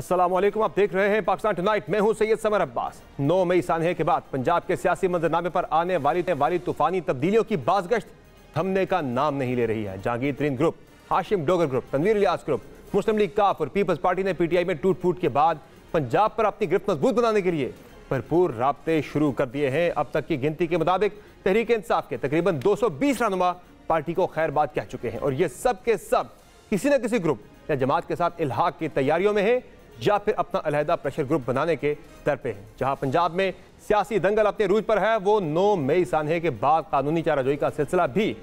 अस्सलाम वालेकुम, आप देख रहे हैं पाकिस्तान टुनाइट। मैं हूं सैयद समर अब्बास। 9 मई सानहे के बाद पंजाब के सियासी मंजरनामे पर आने वाली तूफानी तब्दीलियों की बाज़गश्त थमने का नाम नहीं ले रही है। Jahangir Tareen group, Hashim Dogar group, Tanveer Ilyas group, Muslim League काफ और पीपल्स पार्टी ने पीटीआई में टूट फूट के बाद पंजाब पर अपनी गिरफ्त मजबूत बनाने के लिए भरपूर राब्ते शुरू कर दिए हैं। अब तक की गिनती के मुताबिक तहरीक इंसाफ के तकरीबन 220 रहनुमा पार्टी को खैरबाद कह चुके हैं और ये सब के सब किसी न किसी ग्रुप या जमात के साथ इल्हाक की तैयारियों में है या फिर अपना अलहदा प्रेशर ग्रुप बनाने के दर पे है। जहां पंजाब में सियासी दंगल अपने रूज पर है, वो 9 मई सानहे के बाद कानूनी चाराजोई का सिलसिला भी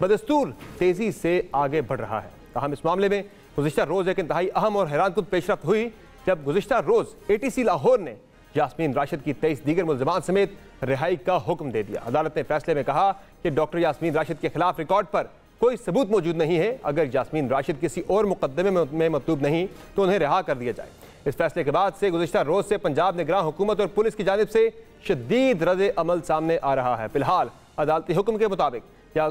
बदस्तूर तेजी से आगे बढ़ रहा है। ताहम इस मामले में गुज़िश्ता रोज एक इंतहाई अहम और हैरानकुन पेशरफ्त हुई जब गुज़िश्ता रोज ATC लाहौर ने यास्मीन राशिद की 23 दीगर मुल्ज़िमान समेत रिहाई का हुक्म दे दिया। अदालत ने फैसले में कहा कि डॉक्टर यास्मीन राशिद के खिलाफ रिकॉर्ड पर कोई सबूत मौजूद नहीं है। अगर यास्मीन राशिद किसी और मुकदमे में मतलूब नहीं तो उन्हें रिहा कर दिया जाए। इस फैसले के बाद से गुज़िश्ता रोज से पंजाब निगरान हुकूमत और पुलिस की जानिब से शदीद रद्द अमल सामने आ रहा है। फिलहाल अदालती हुक्म के मुताबिक या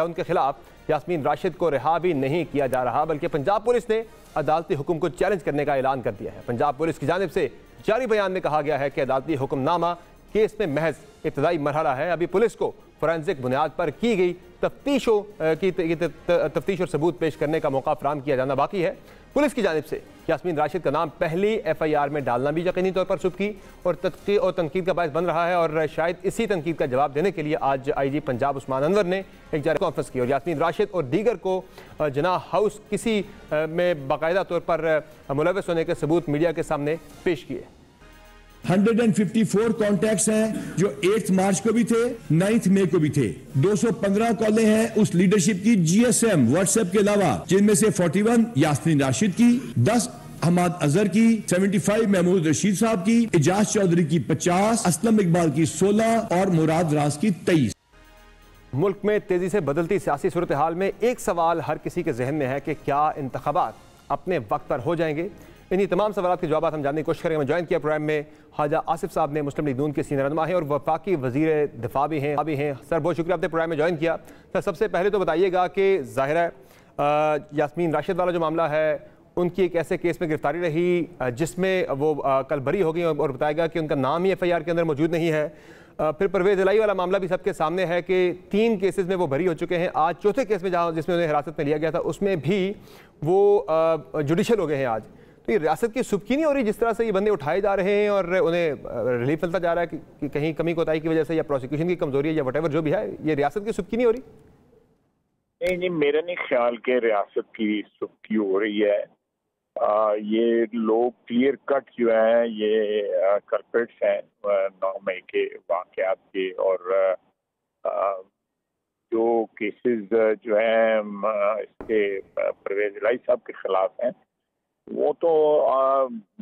उनके खिलाफ यास्मीन राशिद को रिहा भी नहीं किया जा रहा, बल्कि पंजाब पुलिस ने अदालती हुक्म को चैलेंज करने का ऐलान कर दिया है। पंजाब पुलिस की जानिब से जारी बयान में कहा गया है कि अदालती हुक्मनामा केस में महज इब्तदाई मरहला है। अभी पुलिस को फोरेंसिक बुनियाद पर की गई तफ्तीश और सबूत पेश करने का मौका फराहम किया जाना बाकी है। पुलिस की जानिब से यास्मीन राशिद का नाम पहली FIR में डालना भी यकीनी तौर पर सुबकी और तनकीद का बायस बन रहा है और शायद इसी तनकीद का जवाब देने के लिए आज IG पंजाब उस्मान अनवर ने एक जारी कॉन्फ्रेंस की और यास्मीन राशिद और दीगर को जनाह हाउस किसी में बाकायदा तौर पर मुलव्वस होने के सबूत मीडिया के सामने पेश किए। 154 कॉन्टैक्ट्स हैं जो 8 मार्च को भी थे, 9 मई को भी थे। 215 कॉलें हैं उस लीडरशिप की GSM व्हाट्सएप के अलावा, जिनमें से 41 यास्मीन राशिद की, 10 हमाद अजहर की, 75 महमूद रशीद साहब की, इजाज चौधरी की 50, असलम इकबाल की 16 और मुराद राज की 23। मुल्क में तेजी से बदलती सियासी सूरत हाल में एक सवाल हर किसी के जहन में है कि क्या इंतखाबात अपने वक्त पर हो जाएंगे। इन्हीं तमाम सवाल के जवाब हम जानने की कोशिश करेंगे। ज्वाइन किया प्रोग्राम में ख्वाजा आसिफ साहब ने, मुस्लिम लीग नून के सीनियर रहनुमा हैं और वफाकी वज़ीर दिफा भी हैं। सर बहुत शुक्रिया आपने प्रोग्राम में ज्वाइन किया। सर सबसे पहले तो बताइएगा कि ज़ाहिर है यास्मीन राशिद वाला जो मामला है उनकी एक ऐसे केस में गिरफ्तारी रही जिसमें वो कल बरी हो गई और बताया गया कि उनका नाम ही FIR के अंदर मौजूद नहीं है। फिर परवेज़ इलाही वाला मामला भी सबके सामने है कि 3 केसेस में वो बरी हो चुके हैं। आज चौथे केस में जिसमें उन्हें हिरासत में लिया गया था उसमें भी वो जुडिशल हो गए हैं आज। तो ये रियासत की सुबकी नहीं हो रही जिस तरह से ये बंदे उठाए जा रहे हैं और उन्हें रिलीफ मिलता जा रहा है कि कहीं कमी कोताही की वजह से या प्रोसिक्यूशन की कमजोरी है या वटेवर जो भी है, ये रियासत की सुबकी नहीं हो रही? नहीं, मेरा नहीं ख्याल के रियासत की सुबकी हो रही है। ये लोग क्लियर कट जो है ये कल्प्रिट्स हैं 9 मई के वाकयात के और जो केसेस जो है इसके परवेज इलाही साहब के खिलाफ हैं वो तो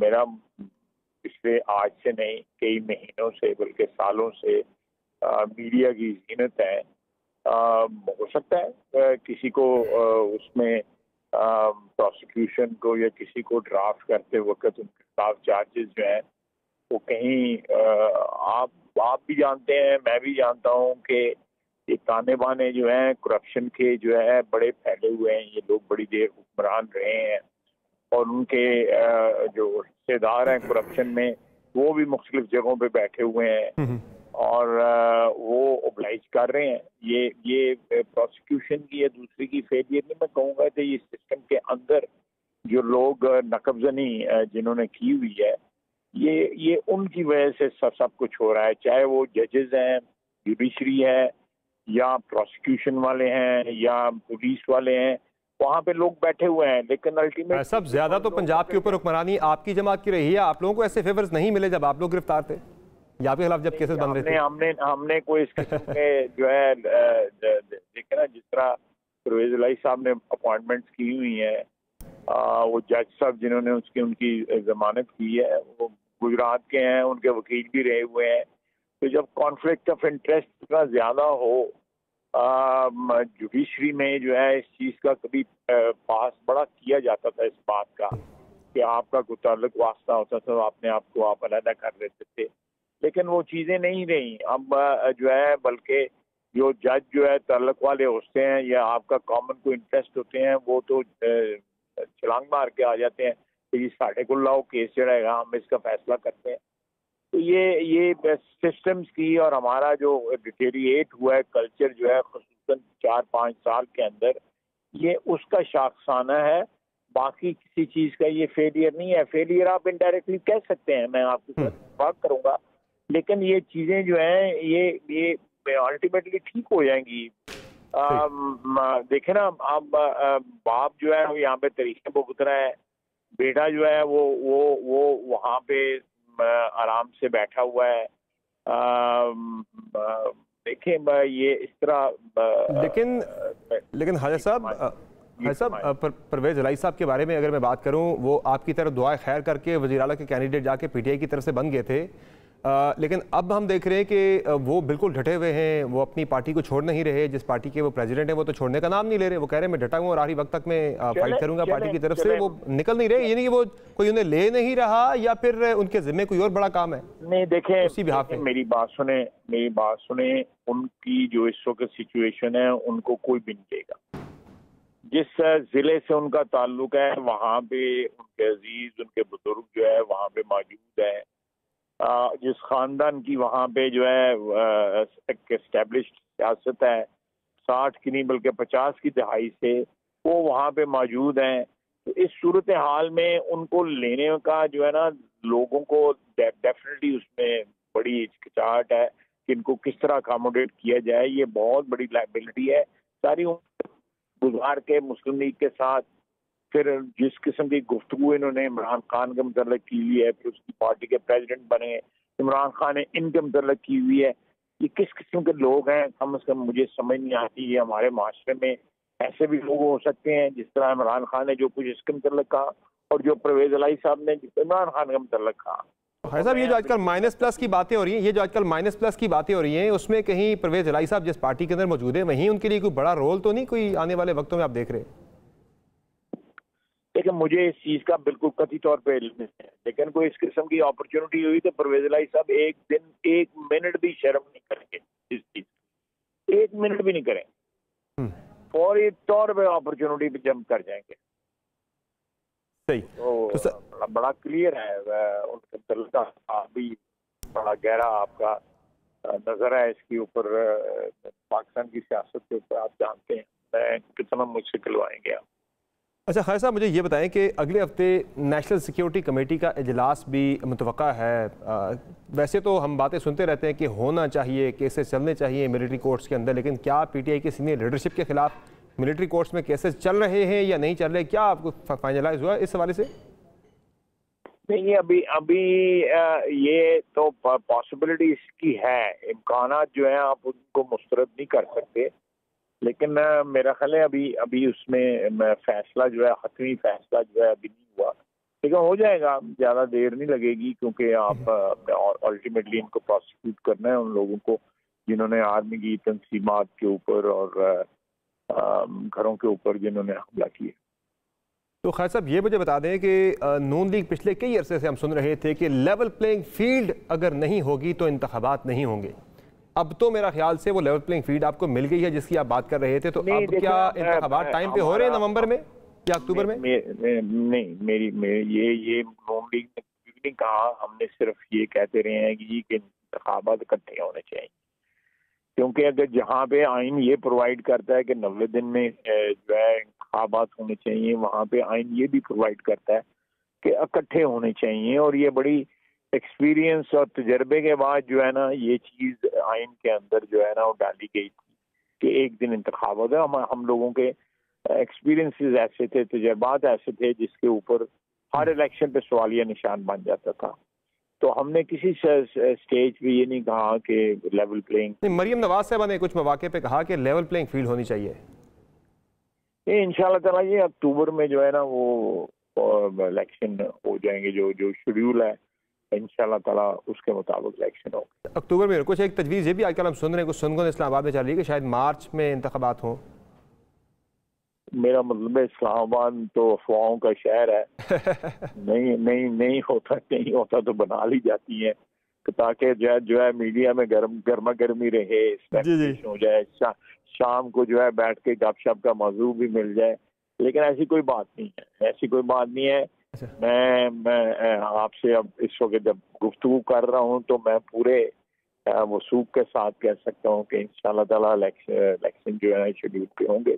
मेरा पिछले आज से नहीं कई महीनों से बल्कि सालों से मीडिया की जीनत है। हो सकता है किसी को उसमें प्रोसिक्यूशन को या किसी को ड्राफ्ट करते वक्त उनके खिलाफ चार्जेस जो हैं वो कहीं आप भी जानते हैं, मैं भी जानता हूँ कि ये ताने बाने जो हैं करप्शन के जो है बड़े फैले हुए हैं। ये लोग बड़ी देर हुक्मरान रहे हैं और उनके जो हिस्सेदार हैं करप्शन में वो भी मुख्तलिफ जगहों पे बैठे हुए हैं और वो ओब्लाइज कर रहे हैं। ये प्रोसिक्यूशन की या दूसरी की फेलियर नहीं मैं कहूँगा कि ये सिस्टम के अंदर जो लोग नकबजनी जिन्होंने की हुई है ये उनकी वजह से सब कुछ हो रहा है, चाहे वो जजेस हैं, जुडिशरी है या प्रोसिक्यूशन वाले हैं या पुलिस वाले हैं, वहाँ पे लोग बैठे हुए हैं। लेकिन अल्टीमेट सब ज्यादा तो पंजाब के ऊपर हुक्मरानी आपकी जमात की रही है। आप लोगों को ऐसे फेवर्स नहीं मिले जब आप लोग गिरफ्तार थे या आपके खिलाफ जब केसेस बन रहे थे? हमने कोई इस किस्म के जो है देखे ना, जिस तरह परवेज इलाही साहब ने अपॉइंटमेंट्स की हुई हैं, वो जज साहब जिन्होंने उनकी जमानत की है वो गुजरात के हैं, उनके वकील भी रहे हुए हैं। तो जब कॉन्फ्लिक्ट ऑफ इंटरेस्ट इतना ज्यादा हो जुडिशरी में जो है इस चीज का कभी पास बड़ा किया जाता था इस बात का कि आपका कोई ताल्लुक वास्ता होता था, अपने आप को आप अलग कर देते थे, लेकिन वो चीजें नहीं रही। अब जो है बल्कि जो जज जो है ताल्लुक वाले होते हैं या आपका कॉमन को इंटरेस्ट होते हैं वो तो छलांग मार के आ जाते हैं जी साढ़े को लाओ केस जड़ा हम इसका फैसला करते हैं। तो ये सिस्टम्स की और हमारा जो डिटेरिएट हुआ है कल्चर जो है ख़ुसूसन 4-5 साल के अंदर, ये उसका शाखसाना है, बाकी किसी चीज़ का ये फेलियर नहीं है। फेलियर आप इनडायरेक्टली कह सकते हैं, मैं आपके साथ बात करूंगा, लेकिन ये चीज़ें जो हैं ये अल्टीमेटली ठीक हो जाएंगी। देखे ना, अब बाप जो है वो यहाँ पे तरीके भुगत रहा है, बेटा जो है वो वहाँ पे आराम से बैठा हुआ है। देखिए ये इस तरह लेकिन हाजी साहब परवेज इलाही साहब के बारे में अगर मैं बात करूं, वो आपकी तरफ दुआ खैर करके वज़ीर आला के कैंडिडेट जाके पीटीआई की तरफ से बन गए थे, लेकिन अब हम देख रहे हैं कि वो बिल्कुल डटे हुए हैं, वो अपनी पार्टी को छोड़ नहीं रहे। जिस पार्टी के वो प्रेसिडेंट है वो तो छोड़ने का नाम नहीं ले रहे, वो कह रहे हैं मैं डटा हूँ और आखिरी वक्त तक मैं फाइट करूंगा पार्टी की तरफ से। वो निकल नहीं रहे, ये नहीं कि वो कोई उन्हें ले नहीं रहा या फिर उनके जिम्मे कोई और बड़ा काम है। नहीं देखें, मेरी बात सुने, उनकी जो इस वक्त सिचुएशन है उनको कोई भी नहीं देगा। जिस जिले से उनका ताल्लुक है वहाँ पे उनके अजीज, उनके बुजुर्ग जो है वहाँ पे मौजूद है। जिस खानदान की वहाँ पे जो है एक एस्टेब्लिश्ड सियासत है 60 की नहीं बल्कि 50 की दहाई से, वो वहाँ पे मौजूद हैं। तो इस सूरत हाल में उनको लेने का जो है ना, लोगों को डेफिनेटली उसमें बड़ी हिचकिचाहट है कि इनको किस तरह अकोमोडेट किया जाए। ये बहुत बड़ी लायबिलिटी है। सारी उम्र गुजार के मुस्लिम लीग के साथ, फिर जिस किस्म की गुफ्तगू इन्होंने इमरान खान के मतलब की हुई है, फिर उसकी पार्टी के प्रेसिडेंट बने इमरान खान ने इनके मतलब की हुई है, ये किस किस्म के लोग हैं कम से कम मुझे समझ नहीं आती है। हमारे माशरे में ऐसे भी लोग हो सकते हैं जिस तरह इमरान खान ने जो कुछ इसके मतलब कहा और जो परवेज इलाही साहब ने इमरान खान का मतलब कहा। भाई साहब, ये जो आजकल माइनस प्लस की बातें हो रही हैं, उसमें कहीं परवेज इलाही साहब जिस पार्टी के अंदर मौजूद है वहीं उनके लिए कोई बड़ा रोल तो नहीं कोई आने वाले वक्तों में आप देख रहे हैं? लेकिन मुझे इस चीज का बिल्कुल कथित तौर पे इल्म नहीं है, लेकिन कोई इस किस्म की अपॉर्चुनिटी हुई तो परवेज इलाही साहब एक दिन 1 मिनट भी शर्म नहीं करेंगे इस चीज, 1 मिनट भी नहीं करें, फौरी तौर पे अपॉर्चुनिटी पे जंप कर जाएंगे। सही तो बड़ा क्लियर है उनके दिल का भी बड़ा गहरा आपका नजर है इसके ऊपर, पाकिस्तान की सियासत के ऊपर। आप जानते हैं मैं कितना मुझसे खिलवाएंगे आप। अच्छा खालिद साहब, मुझे ये बताएं कि अगले हफ्ते नेशनल सिक्योरिटी कमेटी का इजलास भी मुतवक्का है। वैसे तो हम बातें सुनते रहते हैं कि होना चाहिए, केसेस चलने चाहिए मिलिट्री कोर्ट्स के अंदर, लेकिन क्या पीटीआई के सीनियर लीडरशिप के खिलाफ मिलिट्री कोर्ट्स में केसेस चल रहे हैं या नहीं चल रहे? क्या आपको फाइनलाइज हुआ इस हवाले से? नहीं, अभी ये तो पॉसिबिलिटी इसकी है, इम्कानात जो है आप उनको मुस्तरद नहीं कर सकते, लेकिन मेरा ख्याल है अभी उसमें फैसला जो है, हतमी फैसला जो है अभी नहीं हुआ, लेकिन हो जाएगा, ज़्यादा देर नहीं लगेगी, क्योंकि आप अल्टीमेटली इनको प्रोसिक्यूट करना है उन लोगों को जिन्होंने आर्मी की तंजीमात के ऊपर और घरों के ऊपर जिन्होंने हमला किया। तो खालिद साहब, ये मुझे बता दें कि नून लीग पिछले कई अरसे से हम सुन रहे थे कि लेवल प्लेइंग फील्ड अगर नहीं होगी तो इंतखाबात नहीं होंगे। अब तो मेरा ख्याल से वो लेवल प्लेइंग फील्ड आपको मिल गई है जिसकी आप बात कर रहे थे, तो अब क्या इंतखाबात टाइम पे हो रहे हैं नवंबर में या अक्टूबर में? नहीं, मेरी ये नून लीग ने नहीं कहा, हमने सिर्फ ये कहते रहे हैं कि इंतखाबात इकट्ठे होने चाहिए, क्योंकि अगर जहाँ पे आइन ये प्रोवाइड करता है कि 90 दिन में जो है इंतखाबात होने चाहिए, वहाँ पे आइन ये भी प्रोवाइड करता है कि इकट्ठे होने चाहिए। और ये बड़ी एक्सपीरियंस और तजर्बे के बाद जो है ना ये चीज़ आइन के अंदर जो है ना वो डाली गई थी कि एक दिन इंतखाबात है। हम लोगों के एक्सपीरियंसेस ऐसे थे, तजर्बात ऐसे थे जिसके ऊपर हर इलेक्शन पे सवालिया निशान बन जाता था। तो हमने किसी स्टेज पे ये नहीं कहा कि लेवल प्लेइंग। मरियम नवाज साहब ने कुछ मौके पे कहा कि लेवल प्लेइंग फील्ड होनी चाहिए। इंशाल्लाह ताला ये अक्टूबर में जो है ना वो इलेक्शन हो जाएंगे, जो शेड्यूल है इंशाल्लाह ताला उसके मुताबिक इलेक्शन होगा अक्टूबर में। कुछ एक तजवीज़ ये भी आजकल हम सुन रहे हैं, कुछ सुनगुन इस्लामाबाद में चल रही है कि शायद मार्च में इंतखाबात हों। मेरा मतलब इस्लामाबाद तो अफवाहों का शहर है। नहीं होता तो बना ली जाती है ताकि जो है मीडिया में गर्मा गर्मी रहे, हो जाए, शाम को जो है बैठ के गपशप का मौजू भी मिल जाए, लेकिन ऐसी कोई बात नहीं है। मैं आपसे अब इस वक्त जब गुफ्तगू कर रहा हूँ तो मैं पूरे वसूख के साथ कह सकता हूँ कि इंशाल्लाह ताला इलेक्शन जो है शेड्यूल पे होंगे।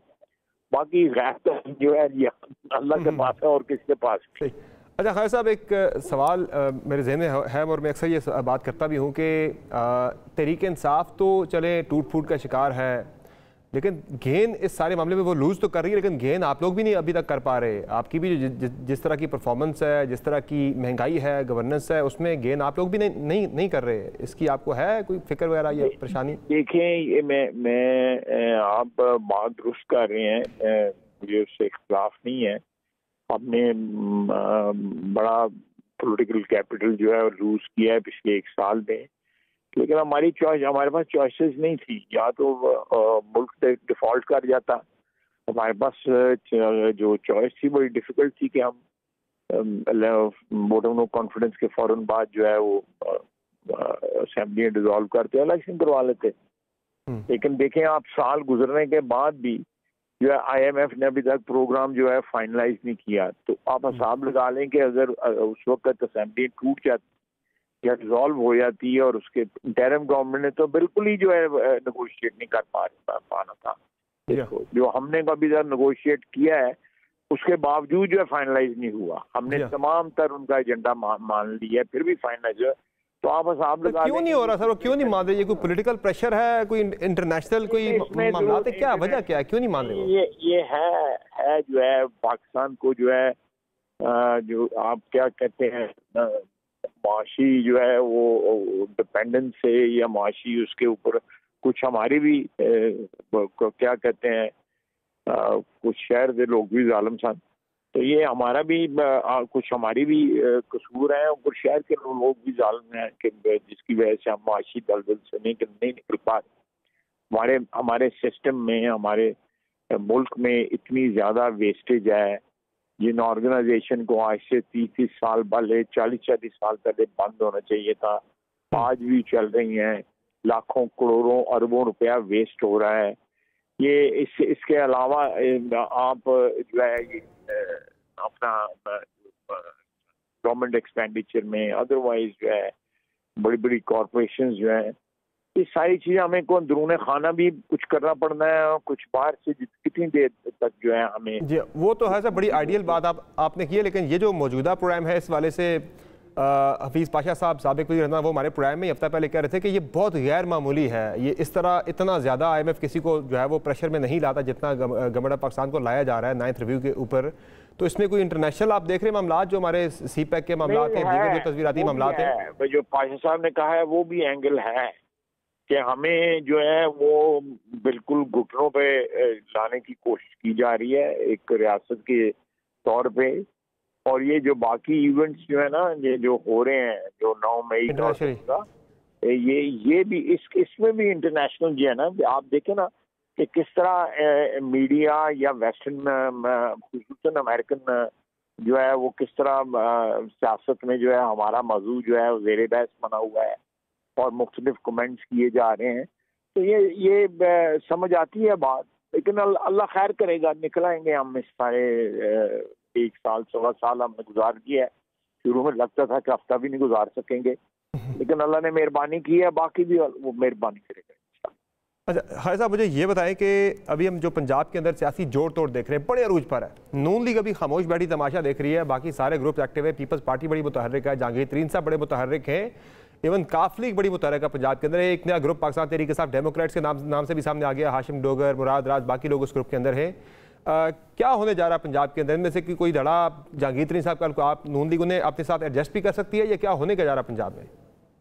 बाकी गैर जो है ये अल्लाह के पास है और किसके पास। अच्छा खैर साहब, एक सवाल मेरे जहन में है और मैं अक्सर ये बात करता भी हूँ कि तहरीक इंसाफ तो चले टूट फूट का शिकार है, लेकिन गेन इस सारे मामले में वो लूज़ तो कर रही है, लेकिन गेन आप लोग भी नहीं अभी तक कर पा रहे। आपकी भी जिस तरह की परफॉर्मेंस है, जिस तरह की महंगाई है, गवर्नेंस है, उसमें गेन आप लोग भी नहीं कर रहे। इसकी आपको है कोई फिक्र वगैरह या परेशानी? देखें, ये मैं आप बात दुरुस्त कर रहे हैं, मुझे उससे इख्तिलाफ नहीं है। हमने बड़ा पॉलिटिकल कैपिटल जो है लूज किया है पिछले 1 साल में, लेकिन हमारी चॉइस, हमारे पास चॉइसेस नहीं थी। या तो मुल्क डिफॉल्ट कर जाता, हमारे पास जो चॉइस थी बड़ी डिफिकल्ट थी कि हम वोट ऑफ नो कॉन्फिडेंस के फौरन बाद जो है वो असेंबली डिसॉल्व करते इलेक्शन करवा लेते। लेकिन देखें आप, साल गुजरने के बाद भी जो है IMF ने अभी तक प्रोग्राम जो है फाइनलाइज नहीं किया। तो आप हिसाब लगा लें कि अगर उस वक्त असेंबली टूट जाती या डिसॉल्व हो जाती है और उसके इंटरिम गवर्नमेंट ने तो बिल्कुल ही जो है नेगोशिएट नहीं कर पाना था। जो हमने अभी तक नेगोशिएट किया है उसके बावजूद जो है फाइनलाइज नहीं हुआ। हमने तमाम तर उनका एजेंडा मान लिया, फिर भी फाइनलाइज हुआ। तो आप हिसाब लगा क्यों नहीं हो रहा सर? वो क्यों नहीं मान रहे? ये कोई पॉलिटिकल प्रेशर है, कोई इंटरनेशनल कोई मामला है, क्या वजह क्या है, क्यों नहीं मान रहे? ये है जो है पाकिस्तान को जो है जो आप क्या कहते हैं माशी जो है वो डिपेंडेंस से या माशी उसके ऊपर कुछ हमारी भी क्या कहते हैं कुछ शहर के लोग भी जालिम सन। तो ये हमारा भी कुछ हमारी भी कसूर है, और शहर के लोग भी जालिम हैं कि जिसकी वजह से हम माशी दलदल से नहीं निकल पा रहे। हमारे सिस्टम में, हमारे मुल्क में इतनी ज़्यादा वेस्टेज है, जिन ऑर्गेनाइजेशन को आज से 30 साल पहले, 40 साल पहले बंद होना चाहिए था, आज भी चल रही हैं। लाखों करोड़ों अरबों रुपया वेस्ट हो रहा है। ये इसके अलावा आप जो है अपना गवर्नमेंट एक्सपेंडिचर में अदरवाइज जो है बड़ी बड़ी कॉरपोरेशन जो है, ये सारी चीजें हमें को अंदरूने खाना भी कुछ करना पड़ना है और कुछ बाहर से कितनी देर तक जो है हमें। जी वो तो है सर, बड़ी आइडियल बात आपने की है, लेकिन ये जो मौजूदा प्रोग्राम है इस वाले से हफीज़ पाशा साहब साबिक वज़ीर वो हमारे प्रोग्राम में हफ्ता पहले कह रहे थे कि ये बहुत गैर मामूली है। ये इस तरह इतना ज़्यादा IMF किसी को जो है वो प्रेशर में नहीं लाता जितना गवर्नमेंट ऑफ पाकिस्तान को लाया जा रहा है 9th रिव्यू के ऊपर। तो इसमें कोई इंटरनेशनल आप देख रहे मामला जो हमारे CPEC के मामला हैं, दीगर जो तस्वीराती मामला हैं, जो पाशा साहब ने कहा है वो भी एंगल है कि हमें जो है वो बिल्कुल घुटनों पे लाने की कोशिश की जा रही है एक रियासत के तौर पे। और ये जो बाकी इवेंट्स जो है ना, ये जो हो रहे हैं जो 9 मई का, ये भी इसमें भी इंटरनेशनल जो है ना, आप देखें ना कि किस तरह मीडिया या वेस्टर्न खुसूसन अमेरिकन जो है वो किस तरह सियासत में जो है हमारा मौजू जो है ज़ेर बहस बना हुआ है और मुख्तलिफ कमेंट्स किए जा रहे हैं। तो ये समझ आती है बात, लेकिन अल्लाह खैर करेगा, निकल आएंगे हम इस सारे 1 साल 16 साल हमने गुजार दिया है। शुरू में लगता था कि हफ्ता भी नहीं गुजार सकेंगे, लेकिन अल्लाह ने मेहरबानी की है, बाकी भी वो मेहरबानी करेगा। अच्छा खालिद साहब, मुझे ये बताएं कि अभी हम जो पंजाब के अंदर सियासी जोड़ तोड़ देख रहे हैं, बड़े अरूज पर है। नून लीग अभी खामोश बैठी तमाशा देख रही है, बाकी सारे ग्रुप एक्टिव है। पीपल्स पार्टी बड़ी मुतहर्रिक है, जहांगीर तरीन साहब बड़े मुतहर्रिक हैं, इवन काफ लीग बड़ी मुतहर्रिक है पंजाब के अंदर। एक नया ग्रुप पाकिस्तान तहरीक इंसाफ डेमोक्रेट्स के नाम से भी सामने आ गया, हाशिम डोगर, मुराद राज, बाकी लोग उस ग्रुप के अंदर हैं। क्या होने जा रहा है पंजाब के अंदर? इनमें से कोई धड़ा जहांगीर तरीन साहब का आप नून लीग उन्हें अपने साथ एडजस्ट भी कर सकती है, या क्या होने का जा रहा है पंजाब में?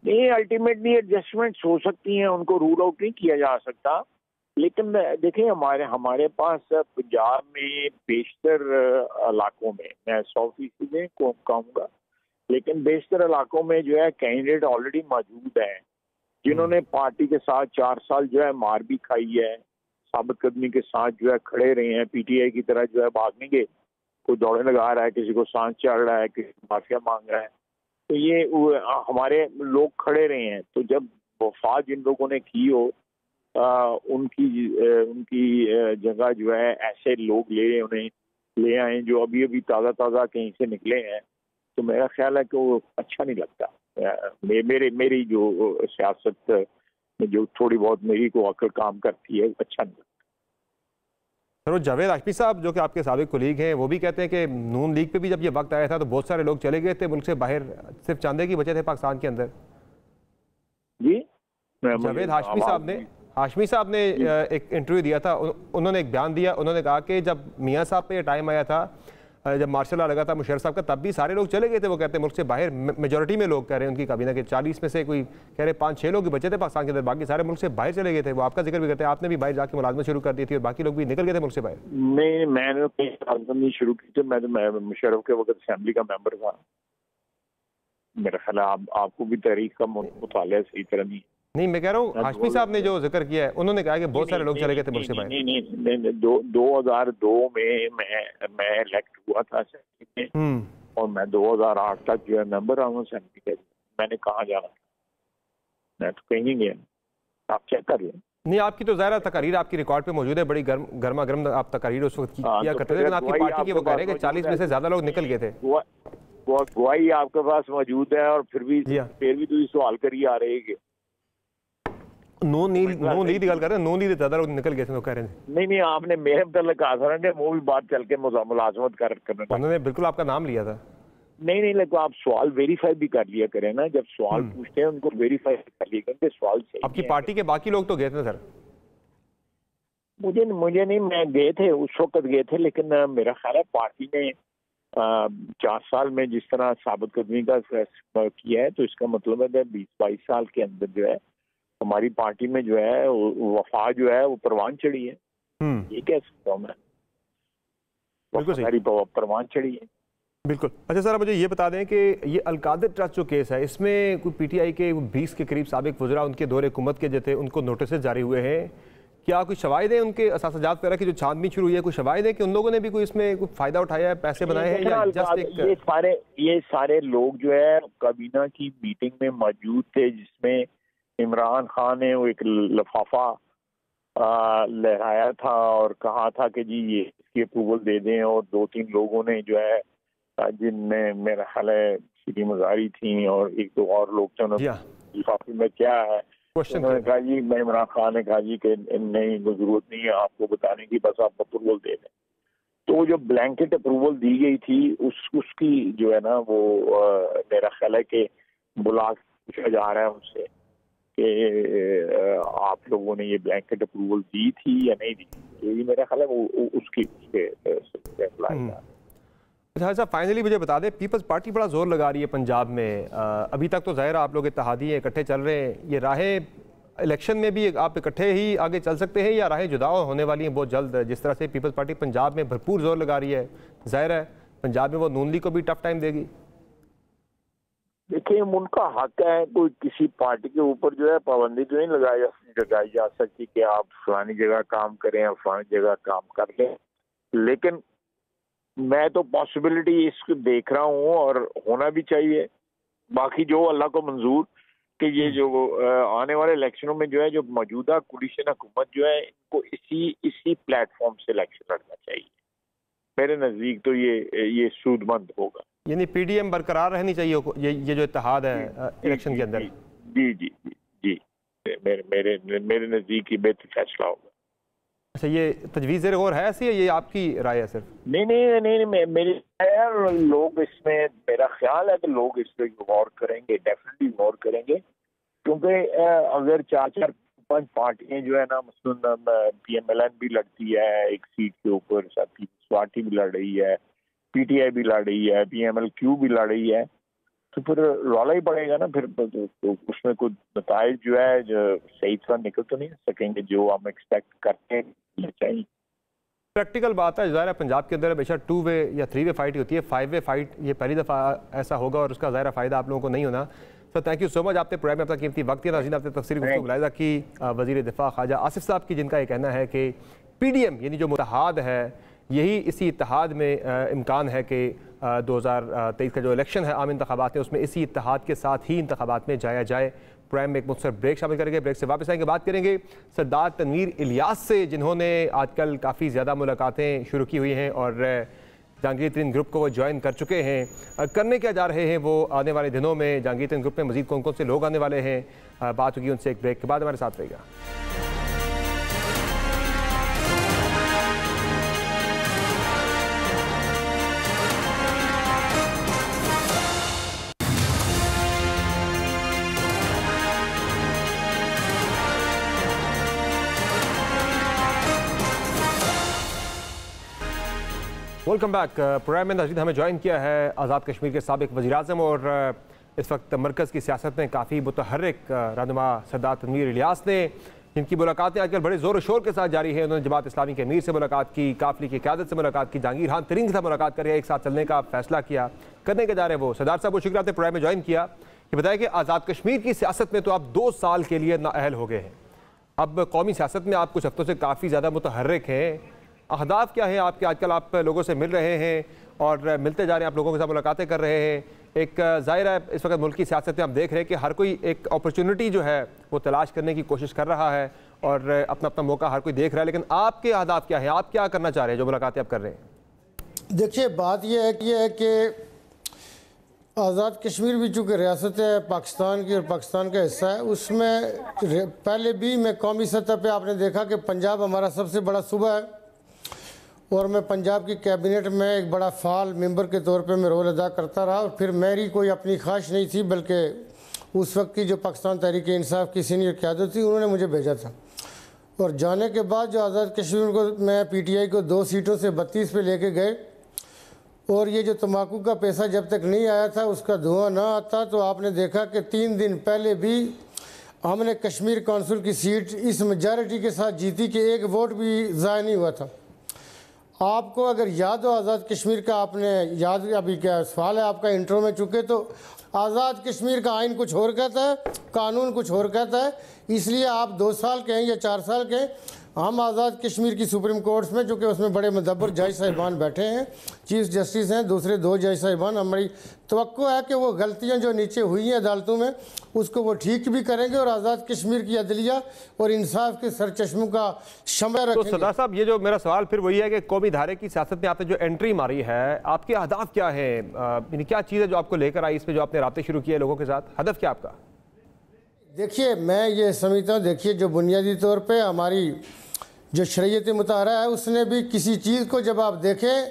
नहीं, अल्टीमेटली एडजस्टमेंट्स हो सकती हैं, उनको रूल आउट नहीं किया जा सकता। लेकिन देखिए हमारे पास पंजाब में बेशतर इलाकों में, मैं 100% कहूँगा, लेकिन बेशतर इलाकों में जो है कैंडिडेट ऑलरेडी मौजूद हैं जिन्होंने पार्टी के साथ 4 साल जो है मार भी खाई है, साबित कदमी के साथ जो है खड़े रहे हैं। PTI की तरह जो है भागेंगे, कोई दौड़े लगा रहा है, किसी को सांस चढ़ रहा है, किसी को माफिया मांग रहा है, तो ये हमारे लोग खड़े रहे हैं। तो जब वफात जिन लोगों ने की हो उनकी जगह जो है ऐसे लोग ले उन्हें ले आए जो अभी अभी ताज़ा ताज़ा कहीं से निकले हैं, तो मेरा ख्याल है कि वो अच्छा नहीं लगता। मेरी जो सियासत में जो थोड़ी बहुत मेरी को अक्ल काम करती है, अच्छा नहीं लगता। सर, वो जावेद हाशमी साहब जो कि आपके साबिक कुलीग हैं, वो भी कहते हैं कि नून लीग पे भी जब ये वक्त आया था तो बहुत सारे लोग चले गए थे मुल्क से बाहर, सिर्फ चांदे की बचे थे पाकिस्तान के अंदर। जी, जावेद हाशमी साहब ने एक इंटरव्यू दिया था, उन्होंने एक बयान दिया, उन्होंने कहा कि जब मियाँ साहब पे टाइम आया था, जब मार्शल लॉ लगा था मुशर्रफ साहब का, तब भी सारे लोग चले गए थे। वो कहते हैं मुल्क से बाहर, मेजोरिटी में लोग कह रहे हैं उनकी काबीना के 40 में से कोई कह रहे 5-6 लोग ही बचे थे पाकिस्तान के अंदर, बाकी सारे मुल्क से बाहर चले गए थे। वो आपका जिक्र भी करते हैं, आपने भी बाहर जाके मुलाजमत शुरू कर दी थी और बाकी लोग भी निकल गए थे मुल्क से बाहर। नहीं, मैंने मुलाजमत नहीं शुरू की थी, मैं मुशर्रफ के वक्त असेंबली का मेंबर था। मेरा ख्याल है आपको भी तारीख का मुताला सही तरह नहीं, मैं कह रहा हूँ हाशमी साहब ने जो जिक्र किया है, उन्होंने कहा कि बहुत सारे लोग चले गए थे मुल्क से बाहर। नहीं, 2002 में मैं इलेक्ट हुआ था असेंबली में, और मैं 2008 तक जो है मेंबर रहा हूँ असेंबली के। मैंने कहाँ जाना था, मैं तो कहीं नहीं गया, आप चेक कर लें। नहीं, आपकी तो ज़ाहिर तकारीर आपकी रिकॉर्ड पे मौजूद है, बड़ी गर्मा गर्म आप तकारीर उस वक्त किया करते थे, लेकिन आपकी पार्टी के वो कह रहे हैं कि 40 में से ज़्यादा लोग निकल गए थे। वो गवाही आपके पास मौजूद है, और फिर भी तो सवाल करिए आ रहे हैं। नून लीग की गल कर रहे हैं, नून लीग ज़्यादा लोग निकल गए थे तो कह रहे हैं। नहीं, आपने मेरे मतलब कहा था ना, वो भी बात चल के मुलाजमत करने, उन्होंने बिल्कुल आपका नाम लिया था। नहीं, लेकिन आप सवाल वेरीफाई भी कर लिया करें ना, जब सवाल पूछते हैं उनको वेरीफाई कर लिया करें, सवाल सही। आपकी पार्टी के बाकी लोग तो गए थे सर? मुझे नहीं, मैं गए थे उस वक्त गए थे, लेकिन मेरा ख्याल है पार्टी ने 4 साल में जिस तरह साबित कदमी का किया है, तो इसका मतलब है 20-22 साल के अंदर जो है हमारी पार्टी में जो है वफा जो है वो परवान चढ़ी है। ये कह सकता हूँ मैं, वफादारी परवान चढ़ी है। बिल्कुल। अच्छा सर, मुझे ये बता दें कि ये अलकादर ट्रस्ट जो केस है, इसमें कोई पीटीआई के 20 के करीब साबिक वज़रा, उनके दौरे हुकूमत के जो थे, उनको नोटिस जारी हुए हैं। क्या कोई शवाहिद है उनके असासाजात वगैरह की जो छानबीन शुरू हुई है, कोई शवाहिद है कि उन लोगों ने भी कोई इसमें कोई फ़ायदा उठाया है, पैसे बनाए हैं, या जस्ट एक ये सारे लोग जो है काबीना की मीटिंग में मौजूद थे, जिसमें इमरान खान ने वो एक लिफाफा लहराया था और कहा था कि जी ये इसकी अप्रूवल दे दें, और 2-3 लोगों ने जो है, जिनमें मेरा ख्याल है सीधी मजारी थी और 1-2 और लोग थे, उन्होंने लिफाफे में क्या है, उन्होंने कहा जी, मैं इमरान खान ने कहा जी कि नहीं, जरूरत नहीं है आपको बताने की, बस आप अप्रूवल दे दें। तो जो ब्लैंकेट अप्रूवल दी गई थी उसकी जो है ना, वो मेरा ख्याल है कि बुला पूछा जा रहा है उनसे कि आप लोगों ने ये ब्लैंकेट अप्रूवल दी थी या नहीं दी, तो ये मेरा ख्याल है वो उसके अच्छा साहब, फाइनली मुझे बता दें, पीपल्स पार्टी बड़ा जोर लगा रही है पंजाब में। अभी तक तो ज़ाहिर आप लोग इत्तेहादी इकट्ठे चल रहे हैं, ये राहें इलेक्शन में भी आप इकट्ठे ही आगे चल सकते हैं या राहें जुदा होने वाली हैं बहुत जल्द? जिस तरह से पीपल्स पार्टी पंजाब में भरपूर जोर लगा रही है, ज़ाहिर है पंजाब में वो नून लीग को भी टफ टाइम देगी। देखिए, उनका हक है, कोई किसी पार्टी के ऊपर जो है पाबंदी तो नहीं लगाई जा सकती कि आप फलानी जगह काम करें या फलानी जगह काम कर लें, लेकिन मैं तो पॉसिबिलिटी इसको देख रहा हूँ और होना भी चाहिए। बाकी जो अल्लाह को मंजूर कि ये जो आने वाले इलेक्शनों में जो है, जो मौजूदा कोलिशन हुकूमत जो है, इनको इसी प्लेटफॉर्म से इलेक्शन लड़ना चाहिए। मेरे नज़दीक तो ये सूदमंद होगा। यानी पीडीएम बरकरार रहनी चाहिए, ये जो इत्तेहाद है इलेक्शन के अंदर। जी, मेरे नज़दीक ये बेहतर फैसला होगा। अच्छा, ये तजवीज़ गौर है ऐसी, ये आपकी राय है सिर्फ? नहीं, मेरी राय, लोग इसमें, मेरा ख्याल है कि लोग इस पर गौर करेंगे, डेफिनेटली गौर करेंगे, क्योंकि अगर 4-5 पार्टियां जो है ना, मसलन PMLN भी लड़ती है एक सीट के ऊपर, पीपल्स पार्टी भी लड़ रही है, PTI भी लड़ रही है, PMLQ भी लड़ रही है, तो फिर रौला ही पड़ेगा ना, फिर तो उसमें कुछ नताइज जो है जो सही तरह निकल तो नहीं सकेंगे जो हम एक्सपेक्ट करते हैं चाहिए। प्रैक्टिकल बात है, ज़ाहिर है पंजाब के अंदर हमेशा 2 वे या 3 वे फाइट होती है, 5 वे फाइट ये पहली दफ़ा ऐसा होगा और उसका ज़ाहिर फ़ायदा आप लोगों को नहीं होना। Sir thank you so much, आपने प्रोग्राम में अपना कीमती वक्त दिया, नाज़रीन आपने तफसीली गुफ्तगू मुलाहिज़ा की वज़ीर दिफ़ा ख्वाजा आसिफ साहब की, जिनका ये कहना है कि PDM यानी जो मुत्तहाद है, यही इसी इत्तेहाद में इम्कान है कि 2023 का जो इलेक्शन है आम इंतखाबात है, उसमें इसी इत्तेहाद के साथ ही इंतखाबात में जाया जाए। प्राइम में एक मुख्तसर ब्रेक शामिल करेंगे। ब्रेक से वापस आएंगे, बात करेंगे सरदार तनवीर इलियास से, जिन्होंने आजकल काफ़ी ज़्यादा मुलाकातें शुरू की हुई हैं और जहांगीर तरीन ग्रुप को वो ज्वाइन कर चुके हैं। करने क्या जा रहे हैं वो आने वाले दिनों में, जहांगीर तरीन ग्रुप में मजीद कौन कौन से लोग आने वाले हैं, बात होगी उनसे एक ब्रेक के बाद। हमारे साथ रहेगा। Welcome back. प्रोग्राम में नाज़रीन हमें ज्वाइन किया है आज़ाद कश्मीर के साबिक वज़ीर-ए-आज़म और इस वक्त मरकज़ की सियासत में काफ़ी मुतहर्रिक रहनुमा सरदार तनवीर इलियास ने, जिनकी मुलाकातें आजकल बड़े ज़ोर शोर के साथ जारी है। उन्होंने जमात इस्लामी के अमीर से मुलाकात की, काफिले की क़यादत से मुलाकात की, जहांगीर खान तरीन के साथ मुलाकात करके एक साथ चलने का फैसला किया। करने के जा रहे हैं वो सरदार साहब, वो शुक्रिया आपने प्रोग्राम में ज्वाइन किया। ये बताया कि आज़ाद कश्मीर की सियासत में तो आप 2 साल के लिए नाअहल हो गए हैं, अब कौमी सियासत में आप कुछ हफ्तों से काफ़ी ज़्यादा मुतहर्रिक हैं। अहदाफ क्या है आपके? आजकल आप लोगों से मिल रहे हैं और मिलते जा रहे हैं, आप लोगों के साथ मुलाकातें कर रहे हैं। एक ज़ाहिर है इस वक्त मुल्क की सियासत में आप देख रहे हैं कि हर कोई एक अपॉर्चुनिटी जो है वो तलाश करने की कोशिश कर रहा है और अपना अपना मौका हर कोई देख रहा है, लेकिन आपके अहदाफ क्या है? आप क्या करना चाह रहे हैं जो मुलाकातें आप कर रहे हैं? देखिए, बात यह है कि आज़ाद कश्मीर भी चूँकि रियासत है पाकिस्तान की और पाकिस्तान का हिस्सा है, उसमें पहले भी मैं कौमी सतह पे आपने देखा कि पंजाब हमारा सबसे बड़ा सूबा है और मैं पंजाब की कैबिनेट में एक बड़ा फाल मेंबर के तौर पे मैं रोल अदा करता रहा। और फिर मेरी कोई अपनी ख्वाहिश नहीं थी, बल्कि उस वक्त की जो पाकिस्तान तहरीक इंसाफ की सीनियर क़यादत थी उन्होंने मुझे भेजा था। और जाने के बाद जो आज़ाद कश्मीर को मैं PTI को 2 सीटों से 32 पे लेके गए और ये जो तम्बाकू का पैसा जब तक नहीं आया था, उसका धुआं ना आता, तो आपने देखा कि 3 दिन पहले भी हमने कश्मीर कौंसिल की सीट इस मेजॉरिटी के साथ जीती कि 1 वोट भी ज़ाया नहीं हुआ था। आपको अगर याद हो आज़ाद कश्मीर का, आपने याद अभी क्या सवाल है आपका इंट्रो में चुके, तो आज़ाद कश्मीर का आइन कुछ और कहता है, कानून कुछ और कहता है। इसलिए आप 2 साल के हैं या 4 साल के हैं, हम आज़ाद कश्मीर की सुप्रीम कोर्ट में, चूँकि उसमें बड़े मुदब्बर जज साहिबान बैठे हैं, चीफ जस्टिस हैं, दूसरे 2 जज साहिबान, हमारी तवक्को है कि वो गलतियाँ जो नीचे हुई हैं अदालतों में उसको वो ठीक भी करेंगे और आज़ाद कश्मीर की अदलिया और इंसाफ के सरचश्मों का शमला रखेंगे। तो सरदार साहब, ये जो मेरा सवाल फिर वही है कि कौमी धारे की सियासत में आपने जो एंट्री मारी है, आपके अहदाफ क्या है? यानी क्या चीज़ है जो आपको लेकर आई, इसमें जो आपने राब्ते शुरू किए लोगों के साथ, हदफ क्या आपका? देखिए, मैं ये समझता हूँ, देखिए जो बुनियादी तौर पर हमारी जो शरीयत मुताहरा है उसने भी किसी चीज़ को जब आप देखें,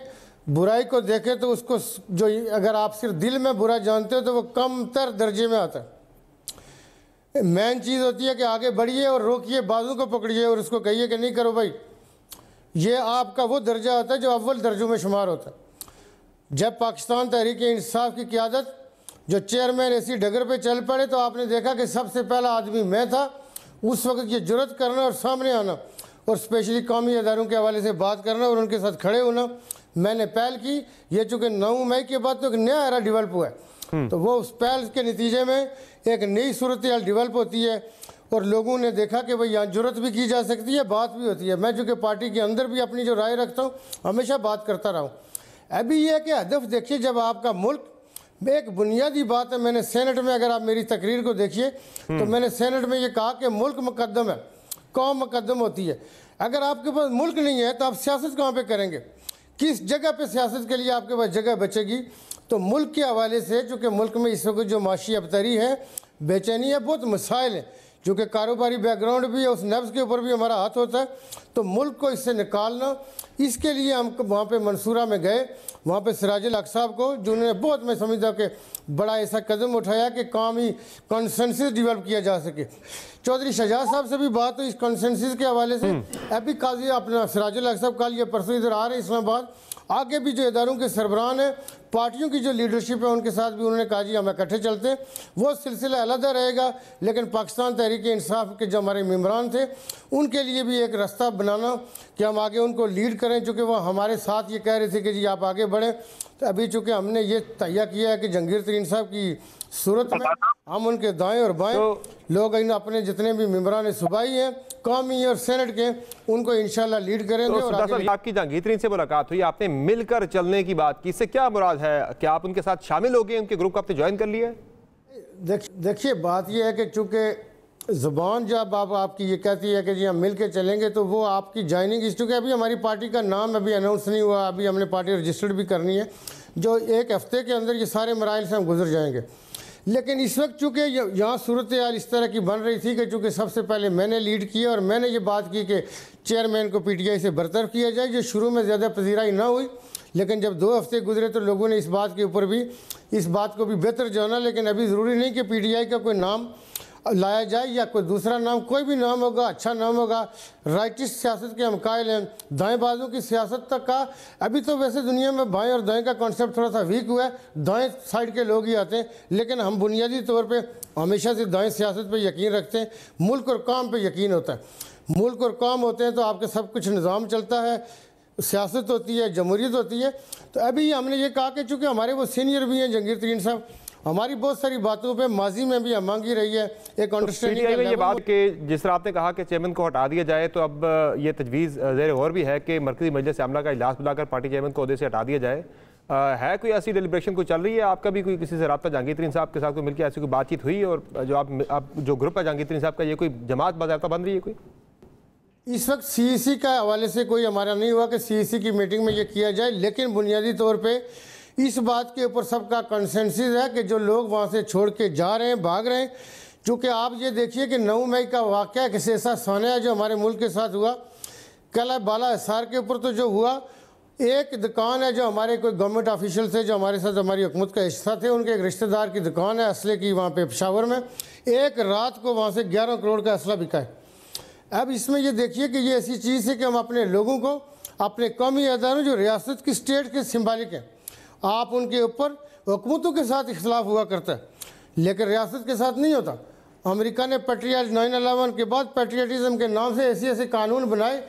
बुराई को देखें, तो उसको जो अगर आप सिर्फ दिल में बुरा जानते हो तो वो कम तर दर्जे में आता है। मेन चीज़ होती है कि आगे बढ़िए और रोकिए, बाजू को पकड़िए और उसको कहिए कि नहीं करो भाई। ये आपका वो दर्जा होता है जो अव्वल दर्जों में शुमार होता है। जब पाकिस्तान तहरीक इंसाफ की क़यादत जो चेयरमैन ऐसी डगर पे चल पड़े, तो आपने देखा कि सबसे पहला आदमी मैं था। उस वक्त ये जुर्रत करना और सामने आना और स्पेशली कौमी अदारों के हवाले से बात करना और उनके साथ खड़े होना, मैंने पहल की। ये चूँकि 9 मई के बाद तो एक नया एरा डेवलप हुआ है, तो वो उस पहल के नतीजे में एक नई सूरत हाल डेवलप होती है और लोगों ने देखा कि भाई यहाँ जुर्रत भी की जा सकती है, बात भी होती है। मैं चूँकि पार्टी के अंदर भी अपनी जो राय रखता हूँ, हमेशा बात करता रहा हूँ। अभी यह है कि हदफ देखिए, जब आपका मुल्क, एक बुनियादी बात है, मैंने सेनेट में, अगर आप मेरी तकरीर को देखिए तो मैंने सेनेट में ये कहा कि मुल्क मुकद्दम है, कौम मुकद्दम होती है। अगर आपके पास मुल्क नहीं है तो आप सियासत कहाँ पे करेंगे? किस जगह पे सियासत के लिए आपके पास जगह बचेगी? तो मुल्क के हवाले से, चूँकि मुल्क में इस वक्त जो माशी अबतरी है, बेचैनी है, बहुत मसाइल हैं, चूँकि कारोबारी बैकग्राउंड भी है, उस नफ्स के ऊपर भी हमारा हाथ होता है, तो मुल्क को इससे निकालना, इसके लिए हम वहाँ पे मंसूरा में गए। वहाँ पे सिराजुल हक साहब को, जिन्होंने बहुत, मैं समझता हूँ कि बड़ा ऐसा कदम उठाया कि कौमी कॉन्सेंसस डेवलप किया जा सके। चौधरी शहजाद साहब से भी बात हुई इस कॉन्सेंसस के हवाले से। अभी काजी अपना सिराजुल हक साहब कल ये परसों इधर आ रहे हैं इस्लामाबाद। आगे भी जो इदारों के सरबराहान हैं, पार्टियों की जो लीडरशिप है, उनके साथ भी उन्होंने कहा जी हम इकट्ठे चलते हैं। वो सिलसिला अलग रहेगा, लेकिन पाकिस्तान तहरीक इंसाफ के जो हमारे मेम्बरान थे उनके लिए भी एक रास्ता बनाना कि हम आगे उनको लीड करें, चूँकि वो हमारे साथ ये कह रहे थे कि जी आप आगे बढ़ें। तो अभी चूँकि हमने ये तैयार किया है कि जहांगीर तरीन साहब की सूरत में हम उनके दाएं और बाएं लोग इन अपने जितने भी मेम्बरान सूबाई हैं, कौमी और सेनेट के, उनको इंशाल्लाह लीड करेंगे। और आपकी जहांगीर तरीन से मुलाकात हुई, आपने मिलकर चलने की बात की, इससे क्या मुराद है? क्या आप उनके साथ शामिल हो गए, उनके ग्रुप को आपने ज्वाइन कर लिया? देखिए बात यह है कि चूँकि ज़ुबान जब आपकी ये कहती है कि जी हम मिल के चलेंगे, तो वो आपकी ज्वाइनिंग इस, चूँकि अभी हमारी पार्टी का नाम अभी अनाउंस नहीं हुआ, अभी हमने पार्टी रजिस्टर्ड भी करनी है, जो एक हफ्ते के अंदर ये सारे मराइल से हम गुजर जाएंगे। लेकिन इस वक्त चूँकि यहाँ सूरत हाल इस तरह की बन रही थी कि चूँकि सबसे पहले मैंने लीड किया और मैंने ये बात की कि चेयरमैन को PTI से बरतरफ किया जाए, जो शुरू में ज़्यादा पजीराई ना हुई, लेकिन जब 2 हफ्ते गुजरे तो लोगों ने इस बात के ऊपर भी इस बात को भी बेहतर जाना। लेकिन अभी ज़रूरी नहीं कि PTI का कोई नाम लाया जाए या कोई दूसरा नाम, कोई भी नाम होगा अच्छा नाम होगा। राइटिस्ट सियासत के हम कायल हैं, दाएँ बाजू की सियासत तक का अभी तो वैसे दुनिया में बाएं और दाएं का कॉन्सेप्ट थोड़ा सा वीक हुआ है, दाएं साइड के लोग ही आते हैं, लेकिन हम बुनियादी तौर पे हमेशा से दाएं सियासत पे यकीन रखते हैं। मुल्क और काम पे यकीन होता है, मुल्क और काम होते हैं तो आपके सब कुछ निज़ाम चलता है, सियासत होती है, जमहूरियत होती है। तो अभी हमने ये कहा कि चूँकि हमारे वो सीनियर भी हैं जहांगीर तरीन साहब, हमारी बहुत सारी बातों पे माजी में भी हम मांगी रही है एक अंडरस्टैंडिंग। तो ये बात कि जिस तरह आपने कहा कि चेयरमैन को हटा दिया जाए, तो अब ये तजवीज़ ज़ेर गौर भी है कि मरकज़ी मजलिस आमला का इजलास बुलाकर पार्टी चेयरमैन को ओहदे से हटा दिया जाए। है कोई ऐसी डेलिब्रेशन कोई चल रही है? आपका भी कोई किसी से रब्ता जहांगीर तरीन साहब के साथ कोई मिलकर ऐसी कोई बातचीत हुई? और जो आप जो ग्रुप है जहांगीर तरीन साहब का, ये कोई जमात बाज़ाब्ता बन रही है कोई? इस वक्त CEC का हवाले से कोई हमारा नहीं हुआ कि CEC की मीटिंग में ये किया जाए, लेकिन बुनियादी तौर पे इस बात के ऊपर सबका कंसेंसस है कि जो लोग वहाँ से छोड़ के जा रहे हैं, भाग रहे हैं। चूँकि आप ये देखिए कि 9 मई का वाक़या किसी ऐसा साना है जो हमारे मुल्क के साथ हुआ, कल बाला हिसार के ऊपर तो जो हुआ, एक दुकान है जो हमारे कोई गवर्नमेंट ऑफिशियल थे जो हमारे साथ हमारी हुकूमत का हिस्सा थे, उनके एक रिश्तेदार की दुकान है असले की वहाँ पे पेशावर में, एक रात को वहाँ से 11 करोड़ का असला बिका है। अब इसमें ये देखिए कि ये ऐसी चीज़ है कि हम अपने लोगों को, अपने कौमी अदारों जो रियासत की स्टेट के सिम्बालिक हैं, आप उनके ऊपर हुकूमतों के साथ इख्तलाफ हुआ करता है लेकिन रियासत के साथ नहीं होता। अमेरिका ने 9/11 के बाद पेट्रियटिज़म के नाम से ऐसे कानून बनाए,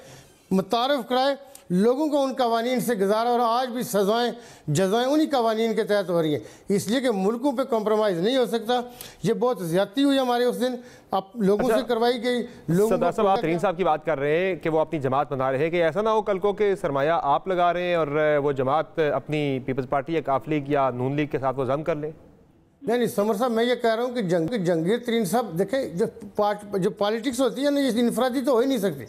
मुतारफ़ कराए, लोगों को उन कवानीन से गुजारा और आज भी सज़ाएँ जज़ाएँ उन्हीं कवानीन के तहत हो रही हैं। इसलिए कि मुल्कों पे कॉम्प्रोमाइज़ नहीं हो सकता। ये बहुत ज़्यादती हुई हमारे उस दिन, अब लोगों से करवाई गई। सरदार साहब, आप तरीन साहब की बात कर रहे हैं कि वो अपनी जमात बना रहे हैं, कि ऐसा ना हो कल को कि सरमाया आप लगा रहे हैं और वो जमात अपनी पीपल्स पार्टी या काफ लीग या नून लीग के साथ वो जम कर लें? नहीं समर साहब, मैं ये कह रहा हूँ कि जहांगीर तरीन साहब देखें, जो पॉलिटिक्स होती है ना, ये इनफरादी तो हो ही नहीं सकती।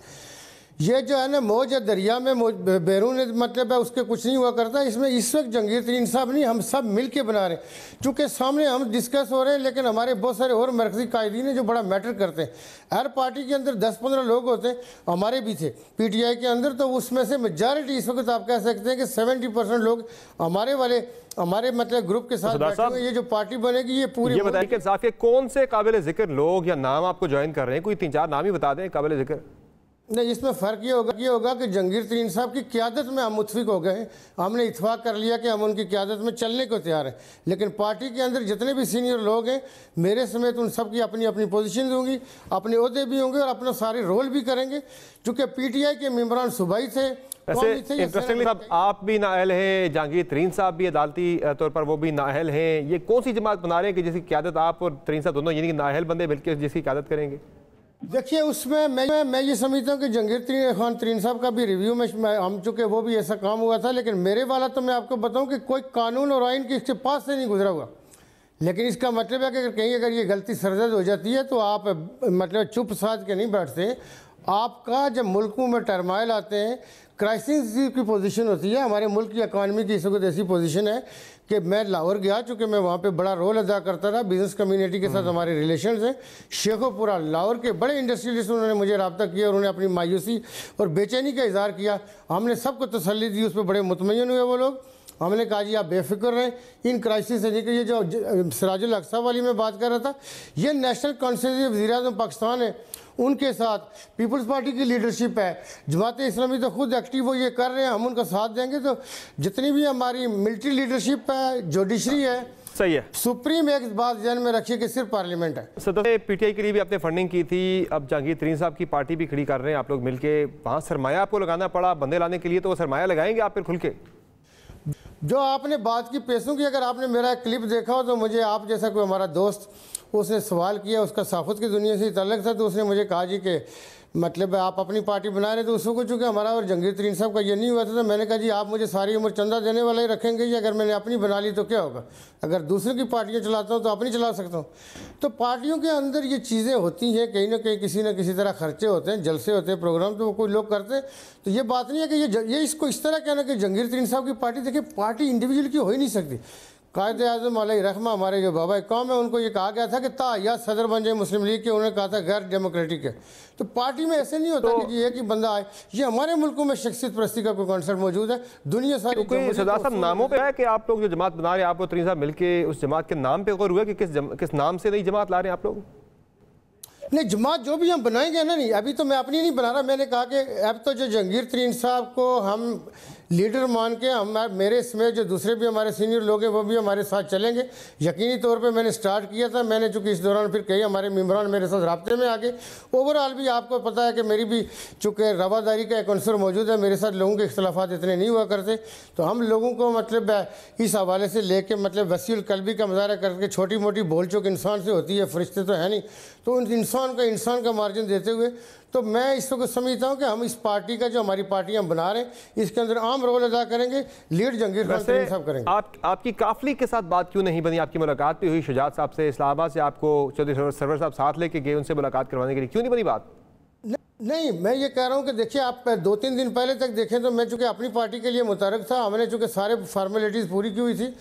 ये जो है ना मौज है दरिया में, बैरून मतलब है उसके कुछ नहीं हुआ करता। इसमें इस वक्त जहांगीर तरीन साहब नहीं, हम सब मिल के बना रहे हैं। चूँकि सामने हम डिस्कस हो रहे हैं, लेकिन हमारे बहुत सारे और मरकजी कायदीन हैं जो बड़ा मैटर करते हैं। हर पार्टी के अंदर 10-15 लोग होते हैं, हमारे भी थे PTI के अंदर, तो उसमें से मेजॉरिटी इस वक्त आप कह सकते हैं कि 70% लोग हमारे मतलब ग्रुप के साथ बैठे हुए। ये जो पार्टी बनेगी ये पूरी, ये बताइए कि साफ के कौन से काबिल जिक्र लोग या नाम आपको ज्वाइन कर रहे हैं? कोई 3-4 नाम ही बता दें काबिल जिक्र। नहीं, इसमें फ़र्क ये होगा कि जहांगीर तरीन साहब की क़यादत में हम मुतफिक हो गए हैं, हमने इत्फाक कर लिया कि हम उनकी क़यादत में चलने को तैयार हैं। लेकिन पार्टी के अंदर जितने भी सीनियर लोग हैं, मेरे समेत उन सब की अपनी अपनी पोजीशन होंगी, अपने ओहदे भी होंगे और अपना सारे रोल भी करेंगे। चूँकि PTI के मेम्बरान सूबाई थे। इंटरेस्टिंगली साहब, आप भी नाअहल हैं, जहांगीर तरीन साहब भी अदालती तौर पर वो भी नाअहल हैं। ये कौन सी जमात बना रहे हैं कि जिसकी क़यादत आप और तरीन साहब दोनों यानी कि नाअहल बंदे मिलकर जिसकी क़यादत करेंगे? देखिए, उसमें मैं ये समझता हूँ कि जहांगीर खान तरीन साहब का भी रिव्यू में हम चुके वो भी ऐसा काम हुआ था, लेकिन मेरे वाला तो मैं आपको बताऊँ कि कोई कानून और आइन के पास से नहीं गुजरा हुआ। लेकिन इसका मतलब है कि कहीं अगर ये गलती सरजद हो जाती है तो आप मतलब चुप साध के नहीं बैठते। आपका जब मुल्कों में टर्माइल आते हैं, क्राइसिस की पोजीशन होती है, हमारे मुल्क की इकानमी की इस वक्त ऐसी पोजीशन है कि मैं लाहौर गया, चूँकि मैं वहाँ पे बड़ा रोल अदा करता था, बिज़नेस कम्युनिटी के साथ हमारे रिलेशंस हैं। शेखोपुरा लाहौर के बड़े इंडस्ट्रियलिस्ट उन्होंने मुझे रब्ता किया और उन्होंने अपनी मायूसी और बेचैनी का इजहार किया। हमने सबको तसल्ली दी, उस पर बड़े मुतमईन हुए वो लोग। हमने कहा जी आप बेफिक्र रहें, इन क्राइसिस से निकलिए। जो सिराजुल अक्सा वाली में बात कर रहा था, ये नेशनल कॉन्फ्रेंस वज़ीर-ए-आज़म पाकिस्तान है, उनके साथ पीपल्स पार्टी की लीडरशिप है, जमात इस्लामी तो खुद एक्टिव वो ये कर रहे हैं, हम उनका साथ देंगे। तो जितनी भी हमारी मिलिट्री लीडरशिप है, जुडिशरी है, सही है। सुप्रीम एक बात ध्यान में रखिए कि सिर्फ पार्लियामेंट है। सदर PTI के लिए भी आपने फंडिंग की थी, अब जहांगीर तरीन साहब की पार्टी भी खड़ी कर रहे हैं आप लोग मिलके, वहाँ सरमाया आपको लगाना पड़ा बंदे लाने के लिए, तो वो सरमाया लगाएंगे आप फिर खुल के? जो आपने बात की पैसों की, अगर आपने मेरा क्लिप देखा हो तो मुझे आप जैसा कोई हमारा दोस्त उसने सवाल किया, उसका साफत की दुनिया से ताल्लुक़ था, तो उसने मुझे कहा जी कि मतलब आप अपनी पार्टी बना रहे तो उसको को चूँकि हमारा और जहांगीर तरीन साहब का ये नहीं हुआ था, तो मैंने कहा जी आप मुझे सारी उम्र चंदा देने वाला ही रखेंगे, या अगर मैंने अपनी बना ली तो क्या होगा, अगर दूसरे की पार्टियाँ चलाता हूँ तो अपनी चला सकता हूँ। तो पार्टियों के अंदर ये चीज़ें होती हैं, कहीं ना कहीं किसी न किसी तरह खर्चे होते हैं, जलसे होते हैं, प्रोग्राम तो वो कोई लोग करते हैं। तो ये बात नहीं है कि ये इसको इस तरह कहना कि जहांगीर तरीन साहब की पार्टी, देखिए पार्टी इंडिविजुअल की हो ही नहीं सकती। कायदे आज़म अलैहि रहमा हमारे जो बाबा कौम है उनको ये कहा गया था कि ताया सदर बन जाए मुस्लिम लीग के, उन्होंने कहा था गैर डेमोक्रेटिक है। तो पार्टी में ऐसे नहीं होता कि एक ही बंदा आए। ये हमारे मुल्कों में शख्सियत परस्ती का कोई कॉन्सेप्ट मौजूद है, दुनिया सारी कोई सदा साहब नामों पे है कि आप लोग जो जमात बना रहे हैं, आप और तरीन साहब मिलके उस जमात के नाम पे गौर हुआ कि किस नाम से नई जमात ला रहे हैं आप लोग? नहीं, जमात जो भी हम बनाएंगे ना, नहीं अभी तो मैं अपनी नहीं बना रहा, मैंने कहा कि अब तो जो जहांगीर तरीन साहब को हम लीडर मान के, हम मेरे समेत जो दूसरे भी हमारे सीनियर लोग हैं वो भी हमारे साथ चलेंगे। यकीनी तौर पे मैंने स्टार्ट किया था, मैंने चूँकि इस दौरान फिर कई हमारे मेम्बरान मेरे साथ रब्ते में आ गए। ओवरऑल भी आपको पता है कि मेरी भी चूँकि रवादारी का एक अंसर मौजूद है, मेरे साथ लोगों के इख्तलाफात इतने नहीं हुआ करते, तो हम लोगों को मतलब इस हवाले से लेके मतलब वसीउल कल्बी का मुजाहरा करके, छोटी मोटी बोल चूक इंसान से होती है, फरिश्ते तो है नहीं, तो उन इंसान का मार्जिन देते हुए तो मैं इसको समझता हूँ कि हम इस पार्टी का जो हमारी पार्टी हम बना रहे हैं इसके अंदर आम रोल अदा करेंगे, लीड जहांगीर खान तरीन साहब करेंगे। आपकी काफली के साथ बात क्यों नहीं बनी? आपकी मुलाकात भी हुई शुजात साहब से, इस्लामाबाद से आपको चौधरी सरवर साहब साथ लेके गए, उनसे मुलाकात करवाने के लिए, क्यों नहीं बनी बात? नहीं, मैं ये कह रहा हूँ कि देखिए आप 2-3 दिन पहले तक देखें तो मैं चूँकि अपनी पार्टी के लिए मुतहरक था, हमने चूँकि सारे फार्मेलिटीज़ पूरी की हुई थी,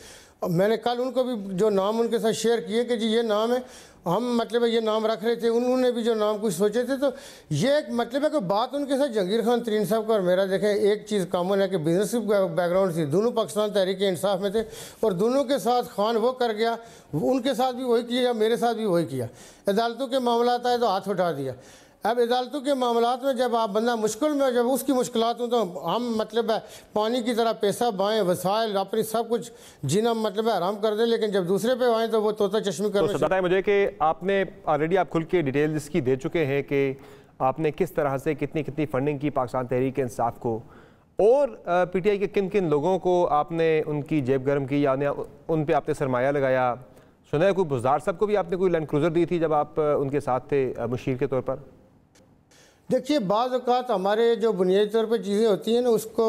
और मैंने कल उनको भी जो नाम उनके साथ शेयर किए कि जी ये नाम है, हम मतलब ये नाम रख रहे थे, उन्होंने भी जो नाम कुछ सोचे थे। तो ये एक मतलब है कि बात उनके साथ जहांगीर खान तरीन साहब का और मेरा देखें एक चीज़ कॉमन है कि बिजनेस बैकग्राउंड थी, दोनों पाकिस्तान तहरीक इंसाफ में थे, और दोनों के साथ खान वो कर गया, उनके साथ भी वही किया, मेरे साथ भी वही किया। अदालतों के मामला आए तो हाथ उठा दिया। अब अदालतों के मामलात में जब आप बंदा मुश्किल में, जब उसकी मुश्किलात हो तो हम मतलब है पानी की तरह पैसा बाएँ, वसाइल अपनी सब कुछ जीना मतलब है आराम कर दें, लेकिन जब दूसरे पे आएँ तो वो तोता चश्मी कर। तो बताएं मुझे कि आपने ऑलरेडी आप खुल के डिटेल इसकी दे चुके हैं कि आपने किस तरह से कितनी कितनी फंडिंग की पाकिस्तान तहरीक इंसाफ को, और पीटीआई के किन किन लोगों को आपने उनकी जेब गर्म की या उन पर आपने सरमाया लगाया। सुना है कोई बुज़दार साहब को भी आपने कोई लैंड क्रूज़र दी थी जब आप उनके साथ थे मुशीर के तौर पर? देखिए बाज़ औक़ात हमारे जो बुनियादी तौर पे चीज़ें होती हैं ना, उसको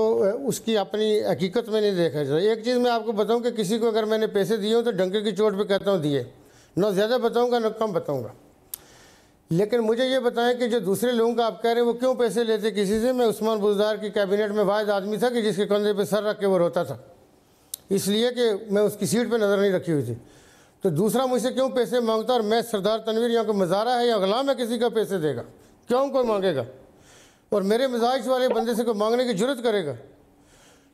उसकी अपनी हकीकत में नहीं देखा जाता। एक चीज़ मैं आपको बताऊं कि किसी को अगर मैंने पैसे दिए हो तो डंके की चोट पे कहता हूं दिए, ना ज़्यादा बताऊंगा ना कम बताऊंगा। लेकिन मुझे ये बताएं कि जो दूसरे लोगों का आप कह रहे हैं वो क्यों पैसे लेते किसी से। मैं उस्मान बुज़दार की कैबिनेट में वाहिद आदमी था कि जिसके कंधे पर सर रख के वो रोता था, इसलिए कि मैं उसकी सीट पर नज़र नहीं रखी हुई थी। तो दूसरा मुझसे क्यों पैसे मांगता, और मैं सरदार तनवीर यहाँ को मज़ारा है या गुलाम है किसी का पैसे देगा, क्यों कोई मांगेगा? और मेरे मिजाज वाले बंदे से कोई मांगने की जरूरत करेगा?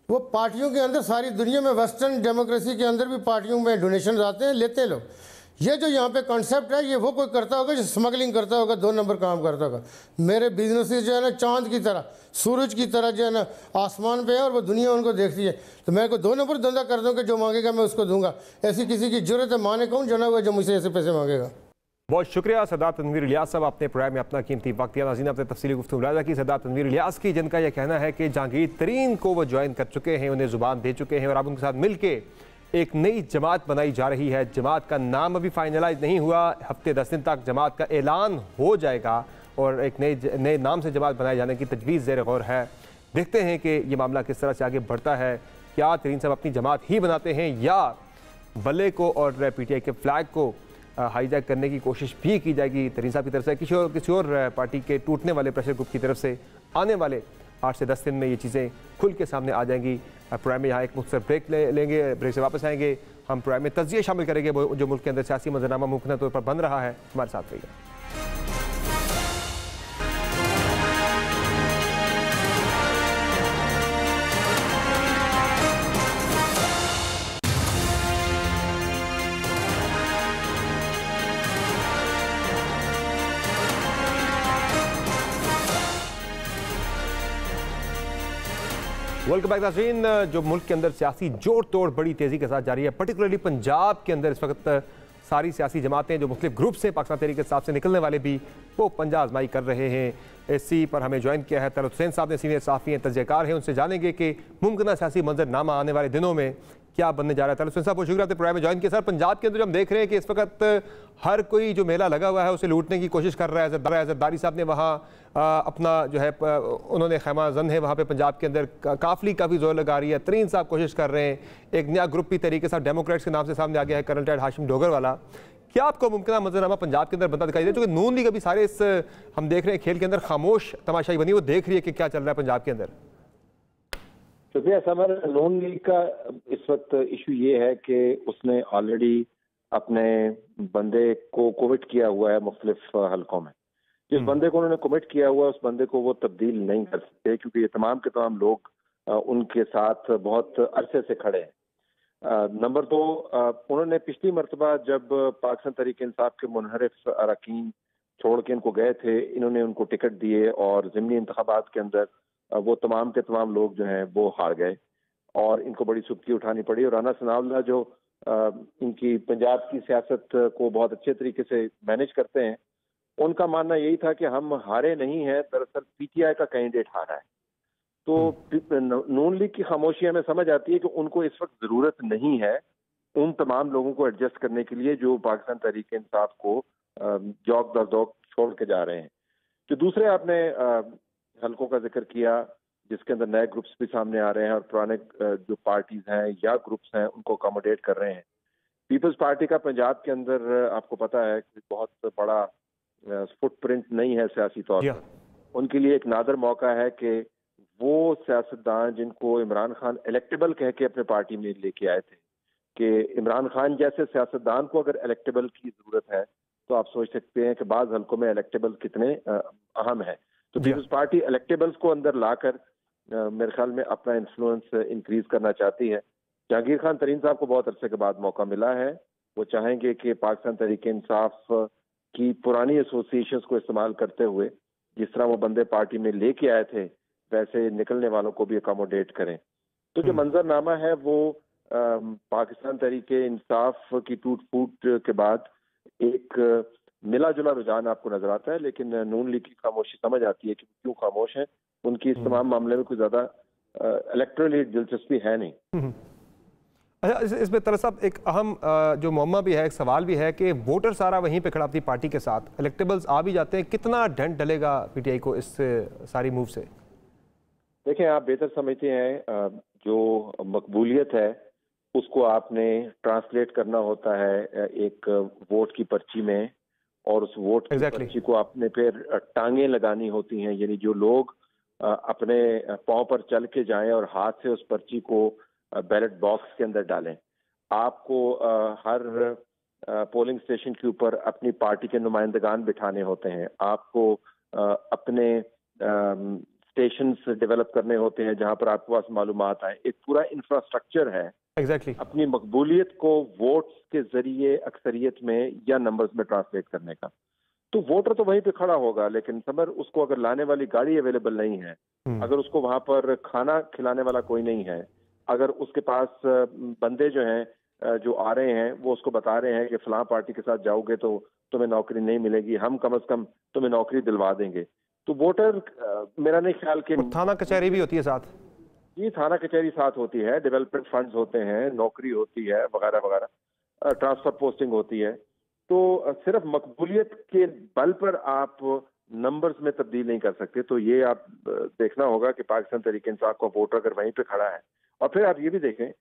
वो पार्टियों के अंदर सारी दुनिया में वेस्टर्न डेमोक्रेसी के अंदर भी पार्टियों में डोनेशन आते हैं, लेते हैं लोग। ये जो यहाँ पे कॉन्सेप्ट है ये वो कोई करता होगा जो स्मगलिंग करता होगा, 2 नंबर काम करता होगा। मेरे बिजनेसेस जो है ना चांद की तरह, सूरज की तरह जो है ना आसमान पे है, और वो दुनिया उनको देखती है। तो मैं को 2 नंबर धंधा कर दूँ कि जो मांगेगा मैं उसको दूंगा। ऐसी किसी की जरूरत है? माने कौन जना हुआ जो मुझसे ऐसे पैसे मांगेगा? बहुत शुक्रिया सरदार तनवीर इलियास साहब, आपने प्रोग्राम में अपना कीमती वक्त दिया। नाज़रीन आपने तफसीली गुफ्तगू मुलाज़ा की सरदार तनवीर इलियास की, जिनका यह कहना है कि जहांगीर तरीन को वो ज्वाइन कर चुके हैं, उन्हें ज़ुबान दे चुके हैं, और अब उनके साथ मिल के एक नई जमात बनाई जा रही है। जमात का नाम अभी फाइनलाइज नहीं हुआ, हफ्ते 10 दिन तक जमात का ऐलान हो जाएगा और एक नए नाम से जमात बनाए जाने की तजवीज़ ज़ेर गौर है। देखते हैं कि ये मामला किस तरह से आगे बढ़ता है। क्या तरीन साहब अपनी जमात ही बनाते हैं या बल्ले को और पीटीआई के फ्लैग को हाईजैक करने की कोशिश भी की जाएगी तरीन साहब की तरफ से, किसी और पार्टी के टूटने वाले प्रेशर ग्रुप की तरफ से? आने वाले 8 से 10 दिन में ये चीज़ें खुल के सामने आ जाएंगी। प्रोग्राम में यहाँ एक मुख्तसर ब्रेक लेंगे, ब्रेक से वापस आएंगे। हम प्रोग्राम में तज्ज़िया शामिल करेंगे जो मुल्क के अंदर सियासी मंजरनामा मुमकिन तौर पर बन रहा है। हमारे साथ रहिएगा। वेलकम बैक नाज़रीन। जो मुल्क के अंदर सियासी जोड़ तोड़ बड़ी तेज़ी के साथ जारी है, पर्टिकुलरली पंजाब के अंदर इस वक्त सारी सियासी जमातें जो मुख्तलिफ ग्रुप्स हैं पाकिस्तान तहरीक इंसाफ से निकलने वाले भी, वो पंजा आजमाई कर रहे हैं। इसी पर हमें ज्वाइन किया है तलत हुसैन साहब ने, सीनियर सहाफ़ी हैं, तज्ज़ियाकार हैं। उनसे जानेंगे कि मुमकिन सियासी मंजरनामा आने वाले दिनों में क्या बनने जा रहा है। तालुसन साहब बहुत शुक्रिया, आपने प्रोग्राम में ज्वाइन किया। सर, पंजाब के अंदर जो हम देख रहे हैं कि इस वक्त हर कोई जो मेला लगा हुआ है उसे लूटने की कोशिश कर रहा है। जरदारी साहब ने वहाँ अपना जो है उन्होंने खैमा जन है वहाँ पे पंजाब के अंदर काफ़ी जोर लगा रही है। तरीन साहब कोशिश कर रहे हैं, एक नया ग्रुप भी तरीके से डेमोक्रेट्स के नाम से सामने आ गया है, कर्नल टैड हाशिम डोगर वाला। क्या आपको मुमकिन मंजरनामा पंजाब के अंदर बनता दिखाई दे, क्योंकि नून लीग अभी सारे इस हम देख रहे हैं खेल के अंदर खामोश तमाशाई बनी, वो देख रही है कि क्या चल रहा है पंजाब के अंदर। शुक्रिया समर। नून लीग का इस वक्त इशू ये है कि उसने ऑलरेडी अपने बंदे को कमिट किया हुआ है मुख्तलिफ हलकों में। जिस बंदे को उन्होंने कमिट किया हुआ है उस बंदे को वो तब्दील नहीं कर सकते, क्योंकि ये तमाम के तमाम लोग उनके साथ बहुत अरसे से खड़े हैं। नंबर 2, उन्होंने पिछली मरतबा जब पाकिस्तान तहरीक इंसाफ के मुनहरिफ अरकान छोड़ के इनको गए थे, इन्होंने उनको टिकट दिए और ज़िमनी इंतखाबात के अंदर वो तमाम के तमाम लोग जो हैं वो हार गए और इनको बड़ी सुबकी उठानी पड़ी। और राना सनाउल्लाह जो इनकी पंजाब की सियासत को बहुत अच्छे तरीके से मैनेज करते हैं, उनका मानना यही था कि हम हारे नहीं हैं, दरअसल पीटीआई का कैंडिडेट हारा है। तो नून लीग की खामोशी हमें समझ आती है कि उनको इस वक्त जरूरत नहीं है उन तमाम लोगों को एडजस्ट करने के लिए जो पाकिस्तान तहरीक इंसाफ को जौक दर जौक छोड़ के जा रहे हैं। जो दूसरे आपने हलकों का जिक्र किया जिसके अंदर नए ग्रुप्स भी सामने आ रहे हैं और पुराने जो पार्टीज हैं या ग्रुप्स हैं उनको अकोमोडेट कर रहे हैं। पीपल्स पार्टी का पंजाब के अंदर आपको पता है कि बहुत बड़ा फुटप्रिंट नहीं है सियासी तौर पर। उनके लिए एक नादर मौका है कि वो सियासतदान जिनको इमरान खान इलेक्टेबल कह के अपने पार्टी में लेके आए थे, कि इमरान खान जैसे सियासतदान को अगर इलेक्टेबल की जरूरत है तो आप सोच सकते हैं कि बाज़ हलकों में इलेक्टेबल कितने अहम है। तो पीपल्स पार्टी इलेक्टेबल्स को अंदर लाकर मेरे ख्याल में अपना इन्फ्लुएंस इंक्रीज करना चाहती है। जहांगीर खान तरीन साहब को बहुत अरसे के बाद मौका मिला है, वो चाहेंगे कि पाकिस्तान तहरीक इंसाफ की पुरानी एसोसिएशंस को इस्तेमाल करते हुए जिस तरह वो बंदे पार्टी में लेके आए थे वैसे निकलने वालों को भी अकोमोडेट करें। तो जो मंजरनामा है वो पाकिस्तान तहरीक इंसाफ की टूट फूट के बाद एक मिला जुला रुझान आपको नजर आता है, लेकिन नून लीग की खामोशी समझ आती है कि क्यों खामोश है। उनकी इस तमाम मामले में कोई ज्यादा इलेक्टोरली दिलचस्पी है नहीं। अच्छा, इसमें तरह साहब एक अहम जो मुअम्मा भी है, एक सवाल भी है कि वोटर सारा वहीं पे खड़ा अपनी पार्टी के साथ, इलेक्टेबल्स आ भी जाते हैं, कितना ढंड डलेगा पीटीआई को इस सारी मूव से? देखें, आप बेहतर समझते हैं जो मकबूलियत है उसको आपने ट्रांसलेट करना होता है एक वोट की पर्ची में, और उस वोट की पर्ची को आपने फिर टांगे लगानी होती हैं। यानी जो लोग अपने पांव पर चल के जाएं और हाथ से उस पर्ची को बैलेट बॉक्स के अंदर डालें। आपको हर पोलिंग स्टेशन के ऊपर अपनी पार्टी के नुमाइंदगान बिठाने होते हैं। आपको अपने स्टेशंस डेवलप करने होते हैं जहां पर आपके पास मालूमात आए। एक पूरा इंफ्रास्ट्रक्चर है अपनी मकबूलियत को वोट्स के जरिए अक्सरियत में या नंबर्स में ट्रांसलेट करने का। तो वोटर तो वहीं पे खड़ा होगा, लेकिन समर उसको अगर लाने वाली गाड़ी अवेलेबल नहीं है, अगर उसको वहां पर खाना खिलाने वाला कोई नहीं है, अगर उसके पास बंदे जो हैं जो आ रहे हैं वो उसको बता रहे हैं कि फलां पार्टी के साथ जाओगे तो तुम्हें नौकरी नहीं मिलेगी, हम कम से कम तुम्हें नौकरी दिलवा देंगे, तो वोटर मेरा नहीं ख्याल कि थाना कचहरी भी होती है साथ। जी, थाना कचहरी साथ होती है, डेवलपमेंट फंड्स होते हैं, नौकरी होती है वगैरह वगैरह, ट्रांसफर पोस्टिंग होती है। तो सिर्फ मकबूलियत के बल पर आप नंबर्स में तब्दील नहीं कर सकते। तो ये आप देखना होगा कि पाकिस्तान तहरीक इंसाफ का वोटर अगर वहीं पे खड़ा है, और फिर आप ये भी देखें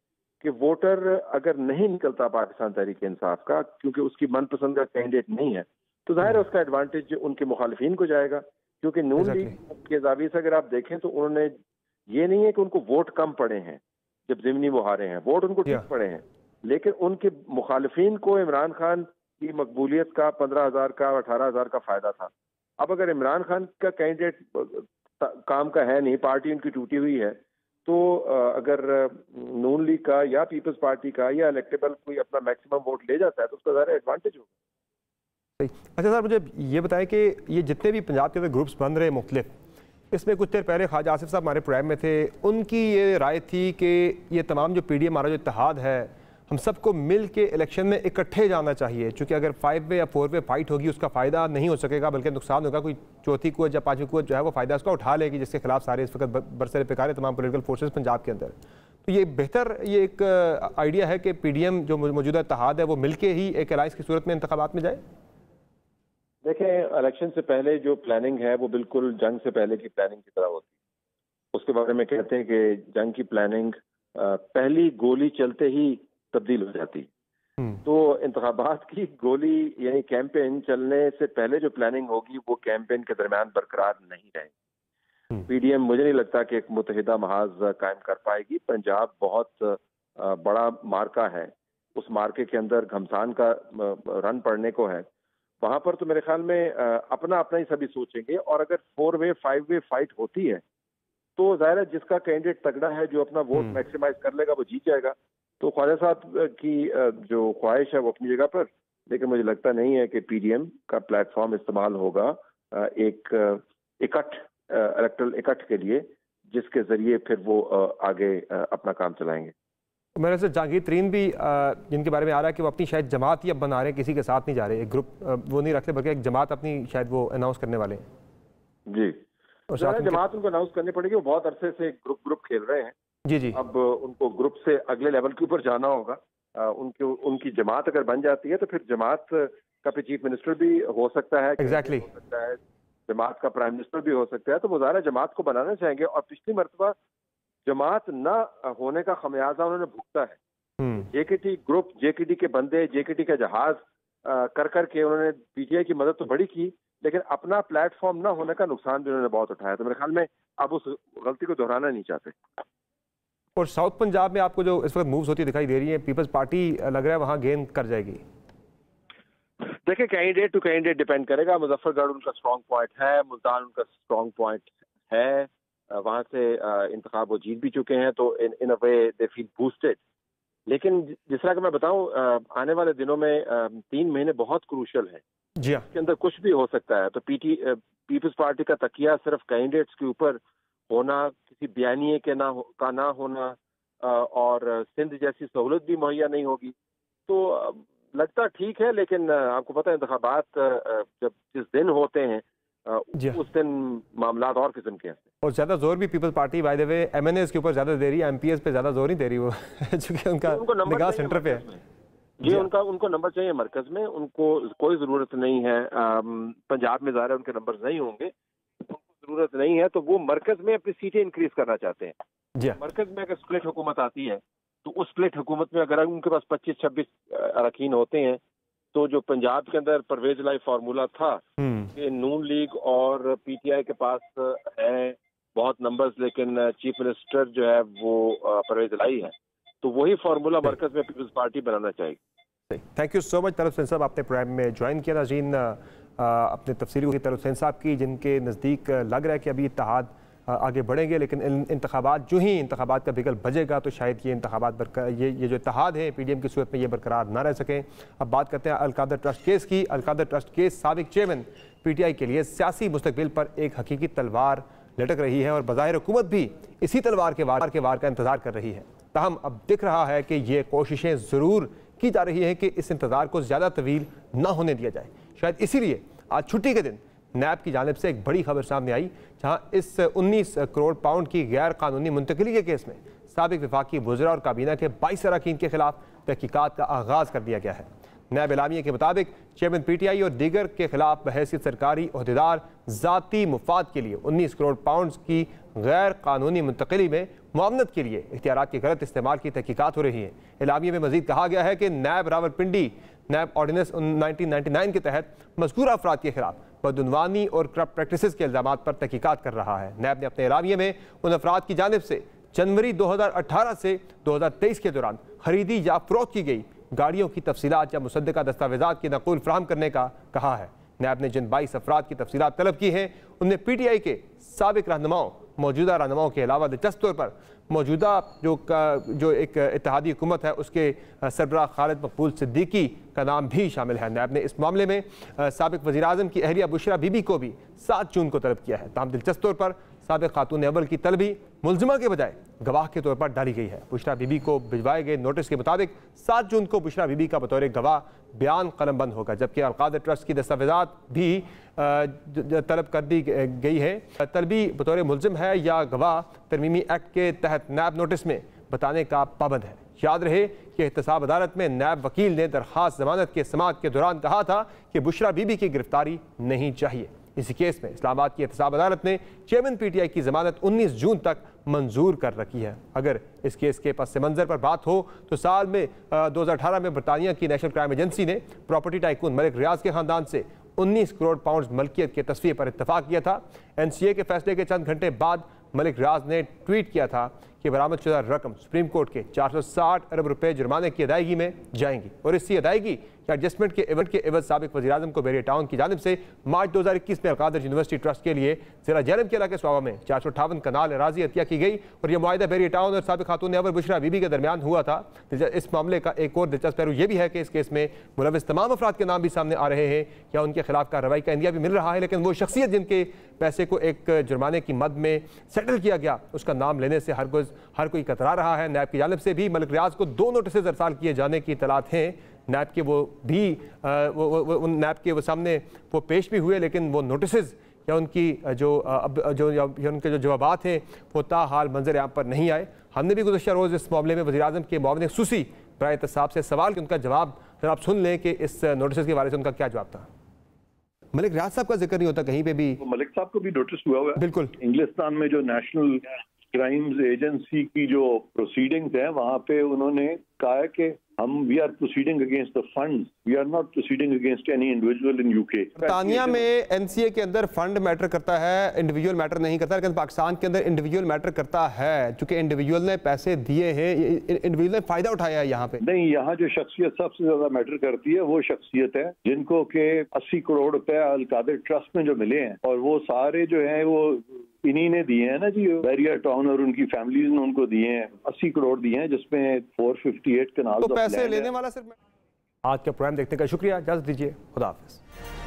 कि वोटर अगर नहीं निकलता पाकिस्तान तहरीक इंसाफ का क्योंकि उसकी मनपसंद का कैंडिडेट नहीं है, तो जाहिर है उसका एडवांटेज उनके मुखालिफिन को जाएगा। क्योंकि नून लीग के जाविये से अगर आप देखें तो उन्होंने ये नहीं है कि उनको वोट कम पड़े हैं जब ज़िमनी वो हारे हैं, वोट उनको ठीक पड़े हैं, लेकिन उनके मुखालिफिन को इमरान खान की मकबूलियत का 15,000 का 18,000 का फायदा था। अब अगर इमरान खान का कैंडिडेट काम का है नहीं, पार्टी उनकी टूटी हुई है, तो अगर नून लीग का या पीपल्स पार्टी का या इलेक्टेबल कोई अपना मैक्सिमम वोट ले जाता है तो उसका ज़्यादा एडवांटेज होगा। अच्छा सर, मुझे ये बताएं कि ये जितने भी पंजाब के अंदर ग्रुप्स बन रहे मुख्तलिफ, इसमें कुछ देर पहले ख्वाजा आसिफ साहब हमारे प्रोग्राम में थे, उनकी ये राय थी कि ये तमाम जो पीडीएम हमारा जो इत्तेहाद है, हम सबको मिल के इलेक्शन में इकट्ठे जाना चाहिए, क्योंकि अगर 5 वे या 4 वे फाइट होगी उसका फ़ायदा नहीं हो सकेगा बल्कि नुकसान होगा। कोई चौथी कुवत या पाँचवीं कुवत जो है वो फ़ायदा उसका उठा लेगी, जिसके खिलाफ सारे इस वक्त बरसर पेकार है तमाम पोलिटिकल फोर्सेस पंजाब के अंदर। तो ये बेहतर ये एक आइडिया है कि पीडीएम जो मौजूदा इत्तेहाद है वो मिलके ही एक अलायंस की सूरत में इंतखाबात में जाए? देखें, इलेक्शन से पहले जो प्लानिंग है वो बिल्कुल जंग से पहले की प्लानिंग की तरह होती है। उसके बारे में कहते हैं कि जंग की प्लानिंग पहली गोली चलते ही तब्दील हो जाती है। तो इंतखाबात की गोली यानी कैंपेन चलने से पहले जो प्लानिंग होगी वो कैंपेन के दरमियान बरकरार नहीं रहेगी। पीडीएम मुझे नहीं लगता कि एक मुत्तहिदा महाज कायम कर पाएगी। पंजाब बहुत बड़ा मार्का है, उस मार्के के अंदर घमसान का रन पड़ने को है। वहां पर तो मेरे ख्याल में अपना अपना ही सभी सोचेंगे, और अगर 4 वे 5 वे फाइट होती है तो जाहिर है जिसका कैंडिडेट तगड़ा है, जो अपना वोट मैक्सिमाइज कर लेगा, वो जीत जाएगा। तो ख्वाजा साहब की जो ख्वाहिश है वो अपनी जगह पर, लेकिन मुझे लगता नहीं है कि पीडीएम का प्लेटफॉर्म इस्तेमाल होगा एक इलेक्ट्रल इकट्ठ के लिए, जिसके जरिए फिर वो आगे अपना काम चलाएंगे। मेरे से जहांगीर तरीन भी जिनके बारे में आ रहा है कि वो अपनी शायद जमात ही अब बना रहे हैं, किसी के साथ नहीं जा रहे, एक ग्रुप वो नहीं रखते बल्कि एक जमात अपनी शायद वो अनाउंस करने वाले हैं। जी, और जमात उनको अनाउंस करनी पड़ेगी। वो बहुत अरसे से ग्रुप खेल रहे हैं। जी, अब उनको ग्रुप से अगले लेवल के ऊपर जाना होगा। उनकी जमात अगर बन जाती है तो फिर जमात का फिर चीफ मिनिस्टर भी हो सकता है, एग्जैक्टली हो सकता है जमात का प्राइम मिनिस्टर भी हो सकता है। तो वो ज़ाहिर जमात को बनाना चाहेंगे, और पिछली मरतबा जमात न होने का खमियाजा उन्होंने भुगता है। जेकेटी ग्रुप, जेकेटी के बंदे, जेकेटी का जहाज कर करके उन्होंने पीटीआई की मदद तो बड़ी की, लेकिन अपना प्लेटफॉर्म न होने का नुकसान भी उन्होंने बहुत उठाया। तो मेरे ख्याल में अब उस गलती को दोहराना नहीं चाहते। और साउथ पंजाब में आपको जो इस वक्त मूव्स होती दिखाई दे रही है, पीपल्स पार्टी लग रहा है वहां गेन कर जाएगी। देखिए, कैंडिडेट टू कैंडिडेट डिपेंड करेगा। मुजफ्फरगढ़ उनका स्ट्रॉन्ग पॉइंट है, मुल्तान उनका स्ट्रॉन्ग पॉइंट है, वहां से इंतखाब वो जीत भी चुके हैं, तो इन अ वे दे फील बूस्टेड। लेकिन जिस तरह का मैं बताऊं, आने वाले दिनों में 3 महीने बहुत क्रूशल है। जी हाँ, इसके अंदर कुछ भी हो सकता है। तो पीपल्स पार्टी का तकिया सिर्फ कैंडिडेट्स के ऊपर होना, किसी बयानिए के का ना होना, और सिंध जैसी सहूलत भी मुहैया नहीं होगी, तो लगता ठीक है। लेकिन आपको पता है इंतखाबात जब जिस दिन होते हैं उस दिन मामला और किस्म के हैं। और ज्यादा जोर भी Peoples Party by the way MNS के ऊपर ज्यादा दे रही है, एमपीएस पे ज्यादा जोर नहीं दे रही वो क्योंकि उनका निगाह सेंटर पे है। ये उनको नंबर चाहिए मरकज में, उनको कोई जरूरत नहीं है। पंजाब में ज़ाहिर उनके नंबर नहीं होंगे, उनको जरूरत नहीं है, तो वो मरकज में अपनी सीटें इंक्रीज करना चाहते हैं। मरकज में अगर स्प्लिट हुकूमत आती है तो उस स्प्लिट हुकूमत में अगर उनके पास 25-26 अरकान होते हैं, तो जो पंजाब के अंदर परवेज लाई फार्मूला था कि नून लीग और पीटीआई के पास है बहुत नंबर्स, लेकिन चीफ मिनिस्टर जो है वो परवेज लाई है, तो वही फार्मूला मरकज में पीपल्स पार्टी बनाना चाहिए। थैंक यू सो मच तरफ हुसैन साहब, आपने प्रोग्राम में ज्वाइन किया। नाज़रीन, अपने तफसीली हुई तरफ हुसैन साहब की, जिनके नज़दीक लग रहा है कि अभी इत्तेहाद आगे बढ़ेंगे, लेकिन इंतखाबात जो ही इंतखाबात का बिगल बजेगा तो शायद ये इंतखाबात ये जो इत्तेहाद है पीडीएम की सूरत में ये बरकरार ना रह सकें। अब बात करते हैं अलकादर ट्रस्ट केस की। अलकादर ट्रस्ट केस साबिक चेयरमैन पीटीआई के लिए सियासी मुस्तकबिल पर एक हकीकी तलवार लटक रही है, और बज़ाहिर हुकूमत भी इसी तलवार के वार का इंतजार कर रही है। ताहम अब दिख रहा है कि ये कोशिशें ज़रूर की जा रही हैं कि इस इंतजार को ज़्यादा तवील ना होने दिया जाए। शायद इसीलिए आज छुट्टी के दिन नैब की जानिब से एक बड़ी खबर सामने आई, जहां इस 19 करोड़ पाउंड की गैर कानूनी मुंतकिली के केस में साबिक वफाकी वज़रा और काबीना के 22 अरकान के खिलाफ तहकीकात का आगाज़ कर दिया गया है। नैब एलामिया के मुताबिक चेयरमैन पीटीआई और दीगर के खिलाफ बहैसियत सरकारी ओहदेदार ज़ाती मुफाद के लिए 19 करोड़ पाउंड की गैर कानूनी मुंतकिली में मुआवनत के लिए इख्तियारात के गलत इस्तेमाल की तहकीकात हो रही है। एलामिया में मजीद कहा गया है कि नैब रावलपिंडी नैब ऑर्डिनेंस 1999 के तहत मज़कूर अफराद के खिलाफ बदउनवानी और करप्ट प्रैक्टिसेस के इल्ज़ामात पर तहकीकात कर रहा है। नैब ने अपने एलामिया में उन अफराद की जानिब से जनवरी 2018 से 2023 के दौरान खरीदी या फरोख्त की गई गाड़ियों की तफसीलात या मुसद्दका दस्तावेजात की नक़ूल फराहम करने का कहा है। नैब ने जिन 22 अफराद की तफसीलात तलब की हैं, उनमें पीटीआई के साबिक रहनुमाओं, मौजूदा रहनुमाओं के अलावा दिलचस्प तौर पर मौजूदा जो एक इत्तेहादी हुकूमत है उसके सरबराह खालिद मकबूल सिद्दीकी का नाम भी शामिल है। नैब ने इस मामले में साबिक वज़ीर आज़म की अहलिया बुशरा बीबी को भी 7 जून को तलब किया है। ताहम दिलचस्प तौर पर साबिक खातून अव्वल की तलबी मुलजिमा के बजाय गवाह के तौर पर डाली गई है। बुशरा बीबी को भिजवाए गए नोटिस के मुताबिक 7 जून को बुशरा बीबी का बतौर गवाह बयान कलम बंद होगा, जबकि अलकादर ट्रस्ट की दस्तावेजात भी तलब कर दी गई है। तलबी बतौर मुलजिम है या गवाह तरमीमी एक्ट के तहत नैब नोटिस में बताने का पाबंद है। याद रहे कि एहतसाब अदालत में नैब वकील ने दरखास्त जमानत के समाअत के दौरान कहा था कि बुशरा बीबी की गिरफ्तारी नहीं चाहिए। इसी केस में इस्लामाबाद की एहतसाब अदालत ने चेयरमैन PTI की जमानत 19 जून तक मंजूर कर रखी है। अगर इस केस के पस मंजर पर बात हो तो साल में 2018 में बरतानिया की नेशनल क्राइम एजेंसी ने प्रॉपर्टी टाइकून मलिक रियाज के खानदान से 19 करोड़ पाउंड मलकियत के तस्वीर पर इत्तफाक किया था। NCA के फैसले के चंद घंटे बाद मलिक रियाज ने ट्वीट किया था कि बरामदशुदा रकम सुप्रीम कोर्ट के 460 अरब रुपए जुर्माने की अदायगी में जाएंगी और इसी अदायगी या एडजस्टमेंट के एवज साबिक वज़ीर आज़म को बैरिया टाउन की जानिब से मार्च 2021 में अलकादर यूनिवर्सिटी ट्रस्ट के लिए ज़िला जहलम के इलाके स्वाबा में 458 कनाल अराजी अतिया की गई और यह मुआहिदा बैरिया टाउन और साबिक खातून अवर बुशरा बीबी के दरमियान हुआ था। इस मामले का एक और दिलचस्प पहलू यह भी है कि इस केस में मुलविस तमाम अफराद के नाम भी सामने आ रहे हैं या उनके खिलाफ कार्रवाई का इंदिया भी मिल रहा है, लेकिन वो शख्सियत जिनके पैसे को एक जुर्माने की मद में सेटल किया गया उसका नाम लेने से हर कोई कतरा रहा है। नैब की जानिब से भी मलिक रियाज को 2 नोटिस अरसाल किए जाने की इतलात हैं। नैब के वो भी नैब के वो सामने वो पेश भी हुए, लेकिन वो नोटिस या उनकी उनके जो जवाबात हैं वो ताहाल मंजर आम पर नहीं आए। हमने भी गुज़श्ता रोज़ इस मामले में वज़ीर आज़म के मुआविन खुसूसी बराए एहतसाब से सवाल कि उनका जवाब जरा आप सुन लें कि इस नोटिस के बारे में उनका क्या जवाब था। मलिक रियाज साहब का जिक्र नहीं होता कहीं पे भी। मलिक साहब को भी नोटिस हुआ है बिल्कुल। इंग्लिस्तान में जो नेशनल क्राइम्स एजेंसी की जो प्रोसीडिंग्स हैं वहाँ पे उन्होंने कहा है कि we are proceeding against the funds, we are not proceeding against any individual in UK. बरतानिया में NCA के अंदर फंड मैटर करता है, इंडिविजुअल मैटर नहीं करता, लेकिन पाकिस्तान के अंदर इंडिविजुअल मैटर करता है क्योंकि इंडिविजुअल ने पैसे दिए हैं, इंडिविजुअल ने फायदा उठाया है। यहाँ पे नहीं, यहाँ जो शख्सियत सबसे ज्यादा मैटर करती है वो शख्सियत है जिनको के 80 करोड़ रुपए अलकादर ट्रस्ट में जो मिले हैं और वो सारे जो है वो इन्हीं ने दिए हैं ना जी, बैरिया टाउन और उनकी फैमिलीज ने उनको दिए हैं 80 करोड़ दिए हैं जिसमें 458 कनाल तो पैसे लेने वाला सिर्फ। आज का प्रोग्राम देखने का शुक्रिया, इजाजत दीजिए, खुदा हाफिज।